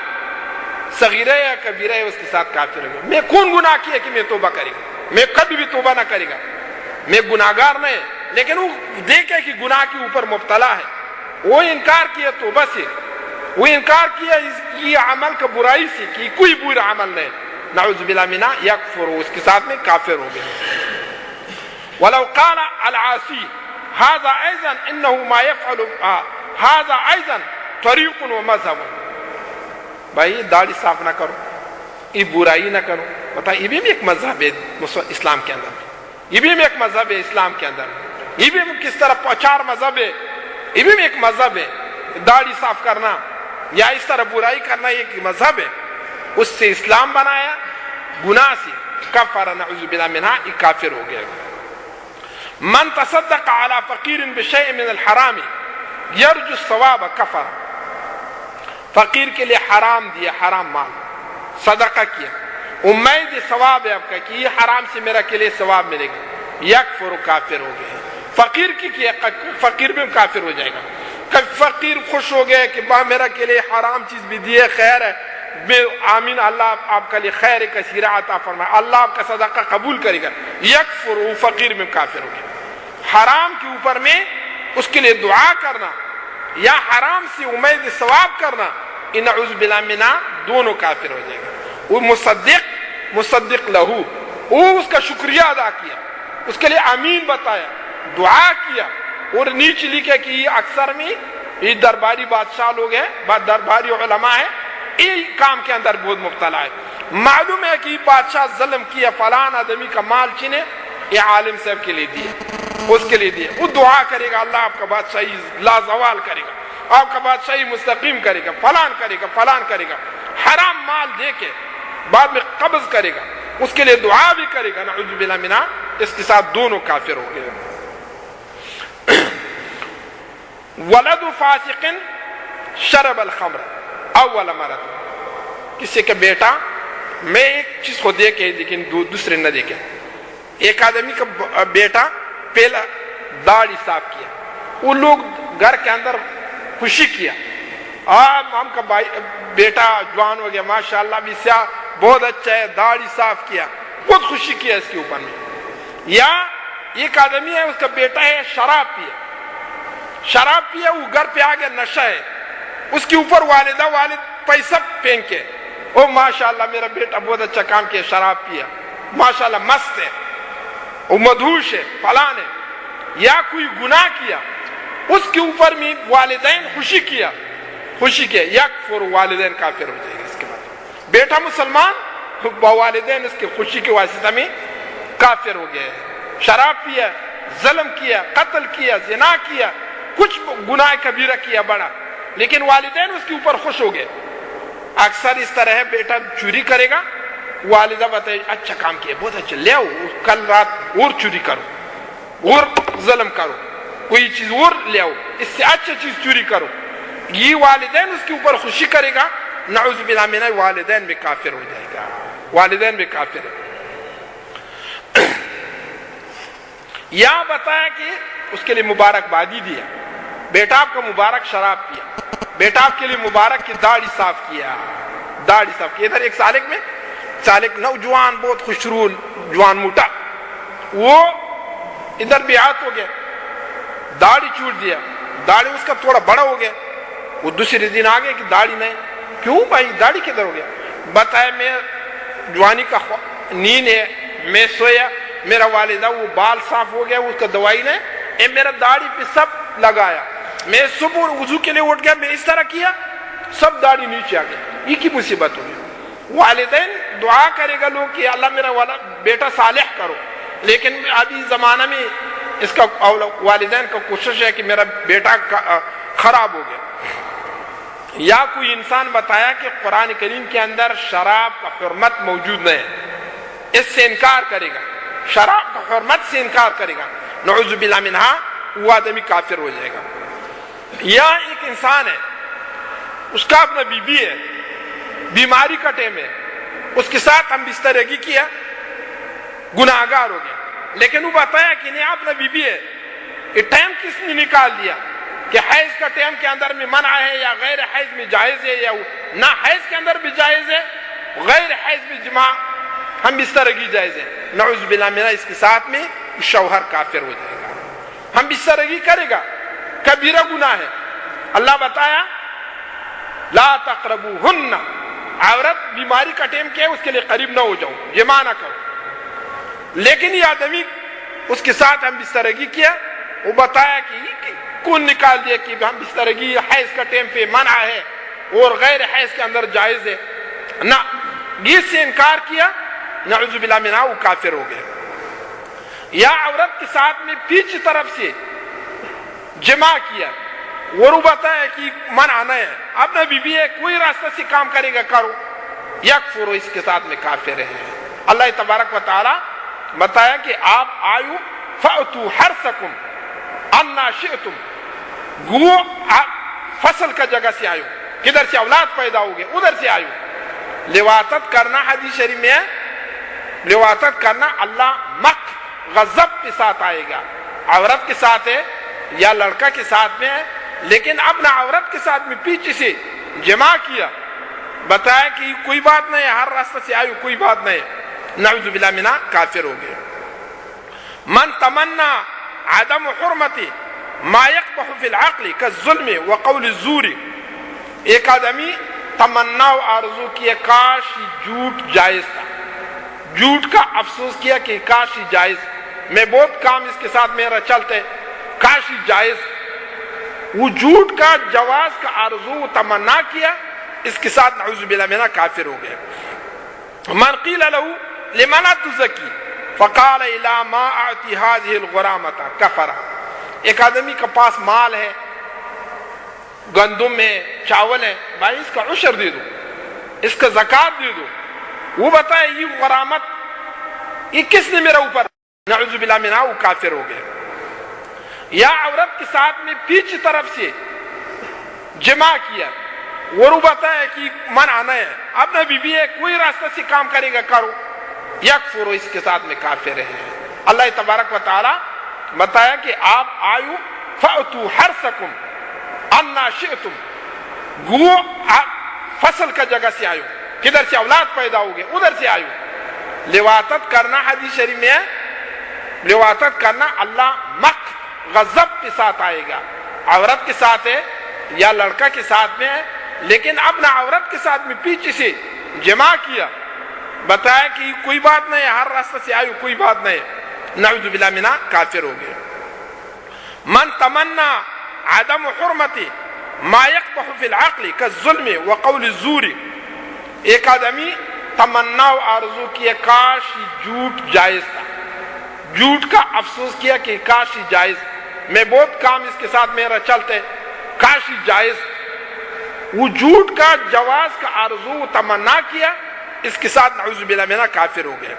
صغیرہ یا کبیرہ ہے، اس کے ساتھ کافر ہو گئے۔ میں کون گناہ کیا کہ میں توبہ کرے گا، میں کبھی بھی توبہ نہ کرے گا، میں گناہگار نہیں، لیکن وہ دیکھے کہ گناہ کے اوپر مبتلا ہے، وہ انکار کیا توبہ سے، وہ انکار کیا یہ عمل کا برائی سے کہ کوئی برا عمل نہیں، نعوذ باللہ منہ یکفر، اس کے ساتھ میں کافر ہو گئے۔ ولو قال العاصی هذا ايضا انه ما يفعل هذا ايضا طریق و مذہب، بھائی داڑھی صاف نہ کرو، یہ برائی نہ کرو، بتا یہ بھی ایک مذہب ہے اسلام کے اندر، یہ بھی ایک مذہب ہے اسلام کے اندر، یہ بھی کس طرح 4 مذہب ہے، یہ بھی ایک مذہب ہے، داڑھی صاف کرنا یا اس طرح برائی کرنا ایک مذہب ہے، اس سے اسلام بنایا، گناہ سے کفر نعوذ باللہ منہ، یہ کافر ہو گیا۔ من تصدق على فقیر بشیء من الحرام یرجو الثواب کفر، فقیر کے لیے حرام دیا، حرام مال صدقہ کیا، امید ثواب ہے آپ کا کہ یہ حرام سے میرا کے لیے ثواب ملے گا، یکفر، کافر ہو گئے۔ فقیر کی کیا، فقیر بھی کافر ہو جائے گا۔ کبھی فقیر خوش ہو گئے کہ میرا کے لیے حرام چیز بھی دیے، خیر ہے، آمین، اللہ آپ کا لیے خیر کثیرہ عطا فرمائے، اللہ آپ کا صدقہ قبول کرے گا، یکفر، وہ فقیر میں کافر ہو گیا۔ حرام کے اوپر میں اس کے لیے دعا کرنا یا حرام سے امید ثواب کرنا، نعوذ باللہ منہ دونوں کافر ہو جائے گا۔ وہ مصدق لہو، وہ اس کا شکریہ ادا کیا، اس کے لیے آمین بتایا، دعا کیا، اور نیچے لکھے کہ یہ اکثر میں یہ درباری بادشاہ لوگ ہیں، درباری علماء ہیں، یہ کام کے اندر بہت مبتلا ہے۔ معلوم ہے کہ بادشاہ ظلم کیا، فلان آدمی کا مال چھینے، یہ عالم صاحب کے لیے دیے، اس کے لیے دیے، وہ دعا کرے گا، اللہ آپ کا بادشاہی لازوال کرے گا، آپ کا بادشاہی مستقیم کرے گا، فلان کرے گا، فلان کرے گا، حرام مال دے کے بعد میں قبض کرے گا، اس کے لیے دعا بھی کرے گا، نعوذ باللہ منہ، اس کے ساتھ دونوں کافر ہو گئے۔ ولد فاسق شرب الخمر اول مرت، کسی کا بیٹا، میں ایک چیز کو دیکھے لیکن دوسرے نہ دیکھے، ایک آدمی کا بیٹا پہلا داڑھی صاف کیا، وہ لوگ گھر کے اندر خوشی کیا، ہم کا بیٹا جوان ہو گیا، ماشاءاللہ بھی سیاہ بہت اچھا ہے، داڑھی صاف کیا، بہت خوشی کیا اس کے اوپر میں۔ یا ایک آدمی ہے، اس کا بیٹا ہے شراب پیا، وہ گھر پہ آ گیا، نشہ ہے، اس کے اوپر والد پیسہ پھینک کے، او ماشاءاللہ میرا بیٹا بہت اچھا کام کیا، شراب پیا، ماشاءاللہ مست ہے، وہ مدہوش ہے، فلان ہے۔ یا کوئی گناہ کیا، اس کے اوپر میں والدین خوشی کیا، یکفر، والدین کافر ہو جائے گا۔ اس کے بعد بیٹا مسلمان، والدین اس کے خوشی کے واسطہ میں کافر ہو گئے ہیں، شراب پیا، ظلم کیا، قتل کیا، زنا کیا، کچھ گناہ کبیرہ کیا بڑا، لیکن والدین اس کے اوپر خوش ہو گئے۔ اکثر اس طرح ہے، بیٹا چوری کرے گا، والدہ بتائے اچھا کام کیا، بہت اچھا، لے آؤ کل رات اور چوری کرو، اور ظلم کرو، کوئی چیز اور لے آؤ، اس سے اچھا چیز چوری کرو، یہ والدین اس کے اوپر خوشی کرے گا، نعوذ باللہ من، والدین بھی کافر ہو جائے گا، والدین بھی کافر ہے۔ یا بتایا کہ اس کے لیے مبارکبادی دیا، بیٹا آپ کا مبارک شراب پیا، بیٹا آپ کے لیے مبارک کی داڑھی صاف کیا، داڑھی صاف کیا۔ ادھر ایک سالک میں، سالک نوجوان بہت خوشرو جوان موٹا، وہ ادھر بیعت ہو گیا، داڑھی چھوٹ دیا، داڑھی اس کا تھوڑا بڑا ہو گیا، وہ دوسرے دن آ گیا کہ داڑھی نہیں، کیوں بھائی داڑھی کدھر ہو گیا؟ بتایا میں جوانی کا نیند ہے، میں سویا، میرا والدہ وہ بال صاف ہو گیا، اس کا دوائی نے میرا داڑھی پہ سب لگایا، میں صبح وضو کے لیے اٹھ گیا، میں اس طرح کیا، سب داڑھی نیچے آ گیا، یہ کی مصیبت ہوگی؟ والدین دعا کرے گا لوگ کہ اللہ میرا بیٹا صالح کرو، لیکن ابھی زمانہ میں اس کا والدین کا کوشش ہے کہ میرا بیٹا خراب ہو گیا۔ یا کوئی انسان بتایا کہ قرآن کریم کے اندر شراب کا حرمت موجود نہیں ہے، اس سے انکار کرے گا، شراب کا حرمت سے انکار کرے گا، نعوذ باللہ منہا، وہ آدمی کافر ہو جائے گا۔ یا ایک انسان ہے، اس کا اپنا بیوی ہے، بیماری کا ٹائم ہے، اس کے ساتھ ہم بسترگی کیا، گناہگار ہو گیا، لیکن وہ بتایا کہ نہیں اپنا بیوی ہے، یہ ٹائم کس نے نکال دیا کہ حیض کا ٹائم کے اندر میں منع ہے یا غیر حیض میں جائز ہے، یا نہ حیض کے اندر بھی جائز ہے، غیر حیض میں جماع ہم بسترگی جائز ہے، نعوذ باللہ منہ، اس کے ساتھ میں شوہر کافر ہو جائے گا، ہم بسترگی کرے گا، کبیرہ گناہ ہے۔ اللہ بتایا لا تقربوہن، عورت بیماری کا ٹائم کیا ہے اس کے لیے قریب نہ ہو جاؤ، جماع نہ کرو، لیکن یہ آدمی اس کے ساتھ ہم بسترگی کیا، وہ بتایا کہ کون نکال دیا کہ ہم بسترگی حیض کا ٹائم پہ منع ہے اور غیر حیض کے اندر جائز ہے، نہ، یہ سے انکار کیا، نعوذ باللہ منہ، وہ کافر ہو گئے۔ یا عورت کے ساتھ میں پیچھے طرف سے جماع کیا اور وہ بتایا کہ منع نہیں ہے، اپنا بیوی ہے، کوئی راستہ سے کام کرے گا کرو، یکفر، اس کے ساتھ میں کافر ہے۔ اللہ تبارک و تعالی بتایا کہ آپ آیو فأتوا حرثکم انا شئتم، گو فصل کا جگہ سے آئیو، کدھر سے اولاد پیدا ہوگے ادھر سے آئیو۔ لواطت کرنا حدیث شریف میں ہے، لواطت کرنا اللہ مقت غضب کے ساتھ آئے گا، عورت کے ساتھ ہے یا لڑکا کے ساتھ میں ہے، لیکن اپنا عورت کے ساتھ میں پیچھے سے جمع کیا، بتایا کہ کوئی بات نہیں، ہر راستہ سے آئیو، کوئی بات نہیں، نعوذ باللہ منہ، کافر ہو گئے۔ من تمنا عدم حرمت ما يقبح في العقل كالظلم وقول الزور، ایک آدمی تمنا و آرزو کیا کاش جھوٹ جائز تھا، جھوٹ کا افسوس کیا کہ کاش جائز، میں بہت کام اس کے ساتھ میرا چلتے، کاش جائز، وہ جھوٹ کا جواز کا آرزو تمنا کیا، اس کے ساتھ نعوذ باللہ منہ کافر ہو گئے۔ من قیل له لما لا تزکی فقال الى ما اعطی هذه الغرامۃ کفر، ایک آدمی کے پاس مال ہے، گندم ہے، چاول ہے، بھائی اس کا عشر دے دو، اس کا زکوٰۃ دے دو، وہ بتائے یہ غرامت، یہ کس نے میرا اوپر، نعوذ باللہ منہ، وہ کافر ہو گئے۔ یا عورت کے ساتھ میں پیچھے طرف سے جمع کیا اور وہ بتایا کہ منع نہیں ہے، اپنا بیوی ہے، کوئی راستہ سے کام کرے گا کرو، یکفر، اس کے ساتھ میں کافر ہے۔ اللہ تبارک و تعالی بتایا کہ آپ آیو فأتوا حرثکم انا شئتم، گو فصل کا جگہ سے آئیو، کدھر سے اولاد پیدا ہوگے ادھر سے آئیو۔ لواطت کرنا حدیث شریف میں ہے، لواطت کرنا اللہ مقت غضب کے ساتھ آئے گا، عورت کے ساتھ ہے یا لڑکا کے ساتھ میں ہے، لیکن اپنا عورت کے ساتھ میں پیچھے سے جمع کیا، بتایا کہ کوئی بات نہیں، ہر راستہ سے آئیو، کوئی بات نہیں، نعوذ باللہ منہ، کافر ہو گئے۔ من تمنا عدم حرمت ما يقبح في العقل كالظلم وقول الزور، ایک آدمی تمنا و آرزو کیا کاش جھوٹ جائز تھا، جھوٹ کا افسوس کیا کہ کاش جائز، میں بہت کام اس کے ساتھ میرا چلتے، کاش جائز، وہ جھوٹ کا جواز کا آرزو تمنا کیا، اس کے ساتھ نعوذ باللہ منہ کافر ہو گئے۔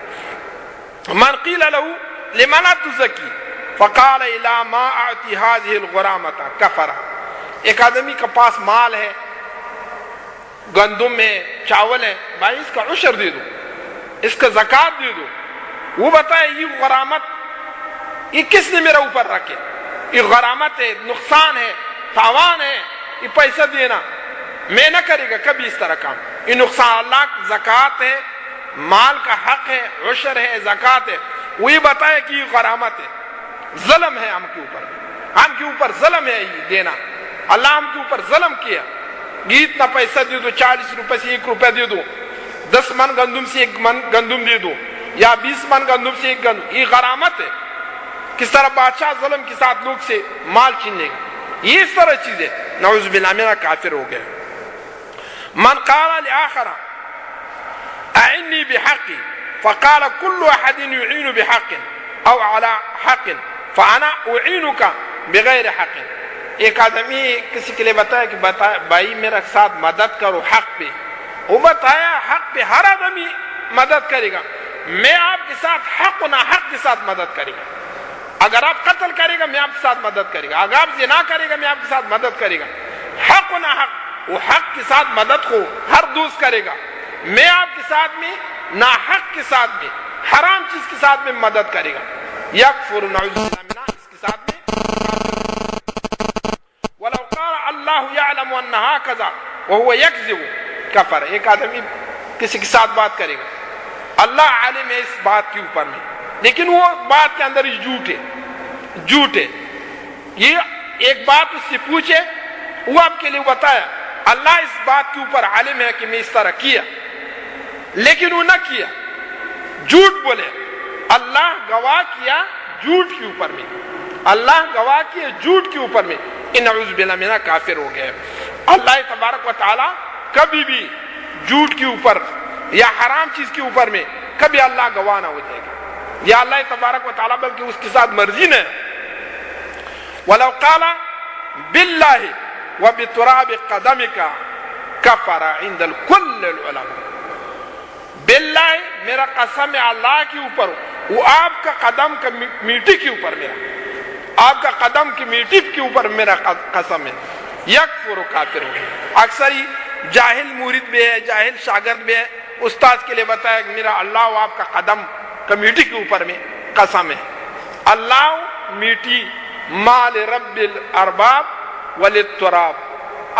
من قیل له لما لا تزکی فقال الى ما اعطی هذه الغرامۃ کفر، ایک آدمی کے پاس مال ہے، گندم ہے، چاول ہے، بھائی اس کا عشر دے دو، اس کا زکوٰۃ دے دو، وہ بتائے یہ غرامت یہ کس نے میرا اوپر رکھے؟ یہ غرامت ہے، نقصان ہے، تاوان ہے، یہ پیسہ دینا میں نہ کرے گا کبھی اس طرح کام. یہ نقصان اللہ زکوٰۃ ہے، مال کا حق ہے، عشر ہے، زکوٰۃ ہے. وہی بتائے کہ یہ غرامت ہے، ظلم ہے ہم کے اوپر، ہم کے اوپر ظلم ہے یہ دینا. اللہ ہم کے اوپر ظلم کیا. یہ اتنا پیسہ دے دو، 40 روپے سے 1 روپے دے دو، 10 من گندم سے 1 من گندم دے دو، یا 20 من گندم سے 1 گندم. یہ غرامت ہے. کس طرح بادشاہ ظلم کے ساتھ لوگ سے مال چھیننے گا، یہ اس طرح چیز ہے. نعوذ باللہ میرا کافر ہو گیا. من قال لآخر اعنی بحق فقال كل احد يعين بحق او على حق فانا اعينك بغیر حق. ایک آدمی کسی کے لیے بتایا کہ بھائی میرا ساتھ مدد کرو حق پہ. وہ بتایا حق پہ ہر آدمی مدد کرے گا، میں آپ کے ساتھ حق و نہ حق کے ساتھ مدد کرے گا. اگر آپ قتل کرے گا میں آپ کے ساتھ مدد کرے گا، اگر آپ زنا کرے گا میں آپ کے ساتھ مدد کرے گا. حق و نہ حق، وہ حق کے ساتھ مدد کو ہر دوست کرے گا، میں آپ کے ساتھ میں نہ حق کے ساتھ میں حرام چیز کے ساتھ میں مدد کرے گا. یکفر نعوذ باللہ منہ، اس کے ساتھ میں ولو قال اللہ یعلم انہا کذا وہو یکذب کفر. ایک آدمی کسی کے ساتھ بات کرے گا، اللہ عالم ہے اس بات کے اوپر میں، لیکن وہ بات کے اندر جھوٹ ہے. یہ ایک بات اس سے پوچھے، وہ آپ کے لیے بتایا اللہ اس بات کے اوپر عالم ہے کہ میں اس طرح کیا، لیکن وہ نہ کیا، جھوٹ بولے. اللہ گواہ کیا جھوٹ کے اوپر میں، اللہ گواہ کیا جھوٹ کے اوپر میں. نعوذ باللہ منہ کافر ہو گئے. اللہ تبارک و تعالی کبھی بھی جھوٹ کے اوپر یا حرام چیز کے اوپر میں کبھی اللہ گواہ نہ ہو جائے گا، یا اللہ تبارک و تعالی بلکہ اس کے ساتھ مرضی نہ. ولو قال باللہ وبتراب قدمک کفر عند الکل العلماء. باللہ میرا قسم ہے اللہ کے اوپر، وہ آپ کا قدم کا میٹی کے اوپر میرا، آپ کا قدم کی میٹی کے اوپر میرا قسم ہے. یکفر و کافر ہو. اکثر ہی جاہل مرید بھی ہے، جاہل شاگرد بھی ہے، استاد کے لیے بتایا کہ میرا اللہ و آپ کا قدم کمیٹی کے اوپر میں قسم ہے. اللہ میٹی مال رب الارباب وللتراب.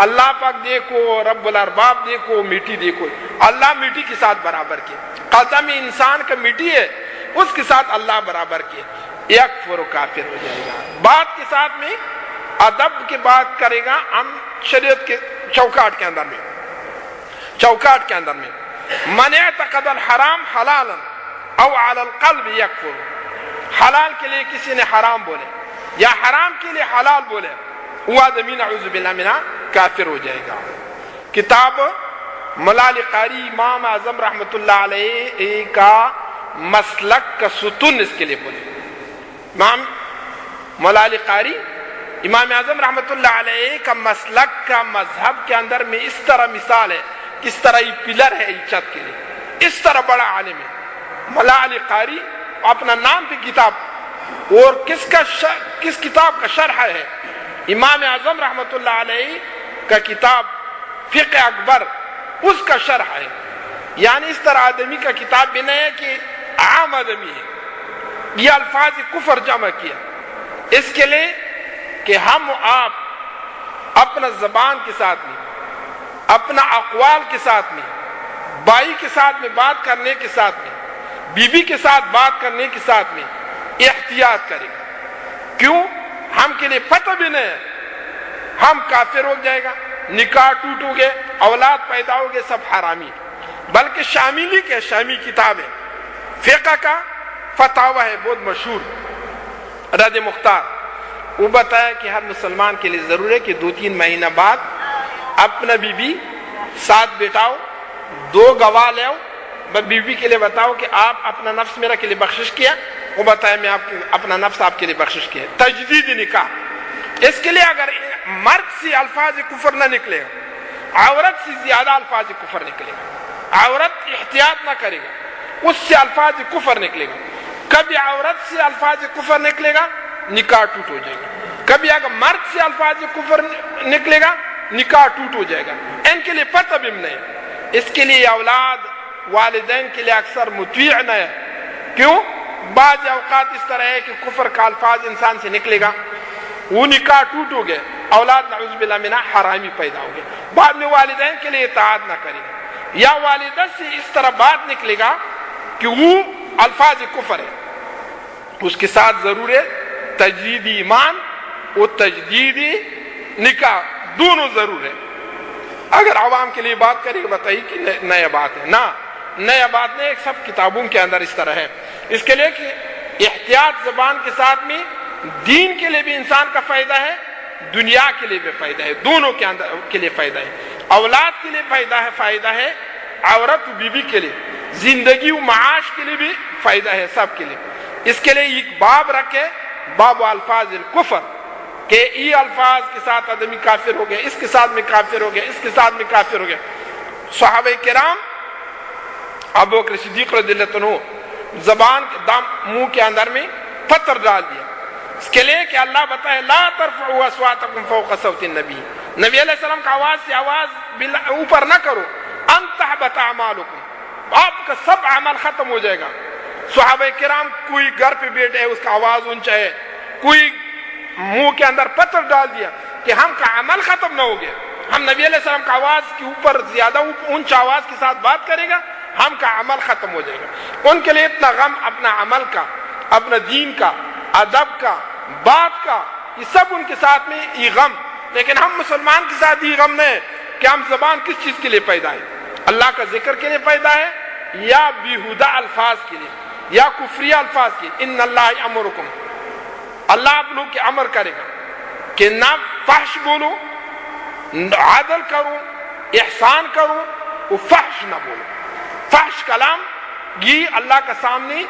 اللہ پاک دیکھو، رب الارباب دیکھو، میٹی دیکھو، اللہ میٹی کے ساتھ برابر کیے. قدم انسان کا میٹی ہے، اس کے ساتھ اللہ برابر کیے. یکفر و کافر ہو جائے گا. بات کے ساتھ میں ادب کی بات کرے گا ہم شریعت کے چوکاٹ کے اندر میں. من اعتقد الحرام حلالا او علی القلب یکفر. حلال کے لیے کسی نے حرام بولے یا حرام کے لیے حلال بولے، وہ آدمی نعوذ باللہ منہ کافر ہو جائے گا. کتاب ملال قاری امام اعظم رحمۃ اللہ علیہ کا مسلک کا ستون اس کے لیے بولے. امام ملال قاری امام اعظم رحمۃ اللہ علیہ کا مسلک کا مذہب کے اندر میں اس طرح مثال ہے، کس طرح یہ پلر ہے یہ چھت کے لیے، اس طرح بڑا عالم ہے. ملال قاری اپنا نام پہ کتاب، اور کس کتاب کا شرح ہے؟ امام اعظم رحمۃ اللہ علیہ کا کتاب فقہ اکبر، اس کا شرح ہے. یعنی اس طرح آدمی کا کتاب بھی نہیں ہے کہ عام آدمی ہے. یہ الفاظ کفر جمع کیا اس کے لیے کہ ہم آپ اپنا زبان کے ساتھ میں، اپنا اقوال کے ساتھ میں، بھائی کے ساتھ میں بات کرنے کے ساتھ میں، بیوی کے ساتھ بات کرنے کے ساتھ میں احتیاط کرے گا. کیوں؟ ہم کے لیے پتہ بھی نہیں ہے، ہم کافر ہو جائے گا، نکاح ٹوٹو گے، اولاد پیدا ہوگے، سب حرامی. بلکہ شاملی کے شامی کتاب ہے، فقہ کا فتاوی ہے بہت مشہور، رد مختار. وہ بتایا کہ ہر مسلمان کے لیے ضرور ہے کہ 2-3 مہینہ بعد اپنا بیوی ساتھ بیٹھاؤ، 2 گواہ لے آؤ، بیوی کے لیے بتاؤ کہ آپ اپنا نفس میرا کے لیے بخشش کیا، وہ بتایا میں اپنا نفس آپ کے لیے بخشش کیا. تجدید نکاح. اس کے لیے اگر مرد سے الفاظ کفر نہ نکلے گا، عورت سے زیادہ الفاظ کفر نکلے گا. عورت احتیاط نہ کرے گا، اس سے الفاظ کفر نکلے گا. کبھی عورت سے الفاظ کفر نکلے گا، نکاح ٹوٹ ہو جائے گا. کبھی اگر مرد سے الفاظ کفر نکلے گا، نکاح ٹوٹ ہو جائے گا. ان کے لیے پتہ بھی نہیں. اس کے لیے اولاد والدین کے لیے اکثر مطیع نہ ہے. کیوں؟ بعض اوقات اس طرح ہے کہ کفر کا الفاظ انسان سے نکلے گا، وہ نکاح ٹوٹ ہو گئے، اولاد نعوذ باللہ منہ حرامی پیدا ہو گئے، بعد میں والدین کے لیے اطاعت نہ کرے گا، یا والدہ سے اس طرح بات نکلے گا کہ وہ الفاظ کفر ہے، اس کے ساتھ ضرور ہے تجدید ایمان و تجدید نکاح دونوں ضرور ہے۔ اگر عوام کے لیے بات کرے گا بتائیے کہ نیا بات ہے، نہ نیا بات نہیں، ایک سب کتابوں کے اندر اس طرح ہے۔ اس کے لیے کہ احتیاط زبان کے ساتھ میں دین کے لیے بھی انسان کا فائدہ ہے، دنیا کے لیے بھی فائدہ ہے، دونوں کے اندر کے لیے فائدہ ہے، اولاد کے لیے فائدہ ہے، عورت و بیوی کے لیے، زندگی و معاش کے لیے بھی فائدہ ہے، سب کے لیے۔ اس کے لیے ایک باب رکھے، باب الفاظ الکفر، کہ یہ الفاظ کے ساتھ آدمی کافر ہو گیا، اس کے ساتھ میں کافر ہو گیا، اس کے ساتھ میں کافر ہو گیا۔ صحابہ کرام ابو بکر صدیق رضی اللہ عنہ زبان منہ کے اندر میں پتھر ڈال دیا، اس کے لیے کہ اللہ بتائے لا ترفعوا اصواتکم فوق صوت النبی، نبی علیہ السلام کا آواز سے آواز اوپر نہ کرو، ان تحبط اعمالکم، آپ کا سب عمل ختم ہو جائے گا۔ صحابہ کرام کوئی گھر پہ بیٹھے ہے، اس کا آواز اونچا ہے، کوئی منہ کے اندر پتھر ڈال دیا کہ ہم کا عمل ختم نہ ہو گیا، ہم نبی علیہ السلام کا آواز کے اوپر زیادہ اونچا آواز کے ساتھ بات کرے گا، ہم کا عمل ختم ہو جائے گا۔ ان کے لیے اتنا غم اپنا عمل کا، اپنا دین کا، ادب کا، بات کا، یہ سب ان کے ساتھ میں یہ غم، لیکن ہم مسلمان کے ساتھ یہ غم نہیں ہے کہ ہم زبان کس چیز کے لیے پیدا ہے، اللہ کا ذکر کے لیے پیدا ہے یا بیہودہ الفاظ کے لیے یا کفری الفاظ کے لیے۔ ان اللہ یامرکم، اللہ آپ لوگ کے امر کرے گا کہ نہ فحش بولو، عدل کرو، احسان کرو، وہ فحش نہ بولو۔ فحش کلام یہ اللہ کا سامنے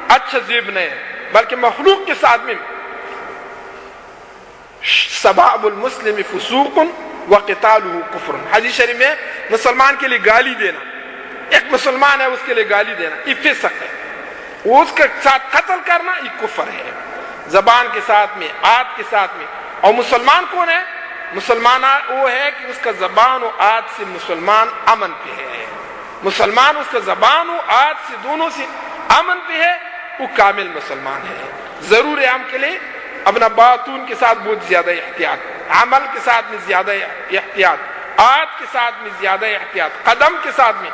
اچھا زیب نہیں ہے، بلکہ مخلوق کے ساتھ میں سباب المسلم فسوق وقتالہ کفر، حدیث شریف میں مسلمان کے لیے گالی دینا، ایک مسلمان ہے اس کے لیے گالی دینا یہ فسق ہے، وہ اس کے ساتھ قتل کرنا یہ کفر ہے، زبان کے ساتھ میں، آت کے ساتھ میں۔ اور مسلمان کون ہے؟ مسلمان وہ ہے کہ اس کا زبان و آت سے مسلمان امن پہ ہے، مسلمان اس کا زبان و آت سے دونوں سے امن پہ ہے، وہ کامل مسلمان ہے۔ ضرور ہے ہم کے لیے اپنا باطون کے ساتھ بہت زیادہ احتیاط، عمل کے ساتھ میں زیادہ احتیاط، آت کے ساتھ میں زیادہ احتیاط، قدم کے ساتھ میں۔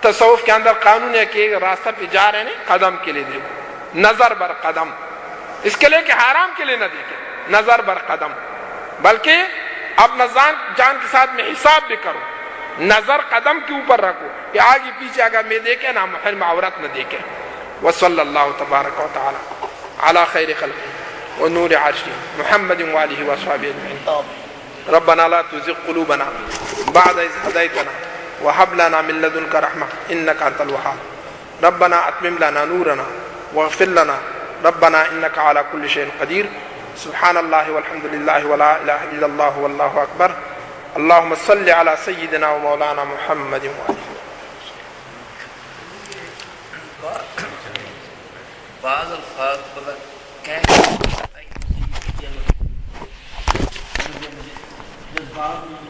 تصوف کے اندر قانون ہے کہ راستہ پہ جا رہے ہیں قدم کے لیے دیکھو، نظر بر قدم، اس کے لیے کہ حرام کے لیے نہ دیکھیں، نظر بر قدم، بلکہ اپنا جان کے ساتھ میں حساب بھی کرو، نظر قدم کے اوپر رکھو کہ آگے پیچھے اگر میں دیکھیں نہ محرم عورت نہ دیکھیں۔ وصلی اللہ تبارک و تعالی علی خیر خلقہ ونور عرشہ محمد وآلہ وصحبہ اجمعین۔ ربنا لا تزغ قلوبنا بعد اذ هديتنا وهب لنا من لدنك رحمة انك انت الوهاب۔ ربنا اتمم لنا نورنا واغفر لنا ربنا انك على كل شيء قدير۔ سبحان الله والحمد لله ولا اله الا الله والله اكبر۔ اللهم صل على سيدنا ومولانا محمد وآله۔ بعض الفاظ جذبات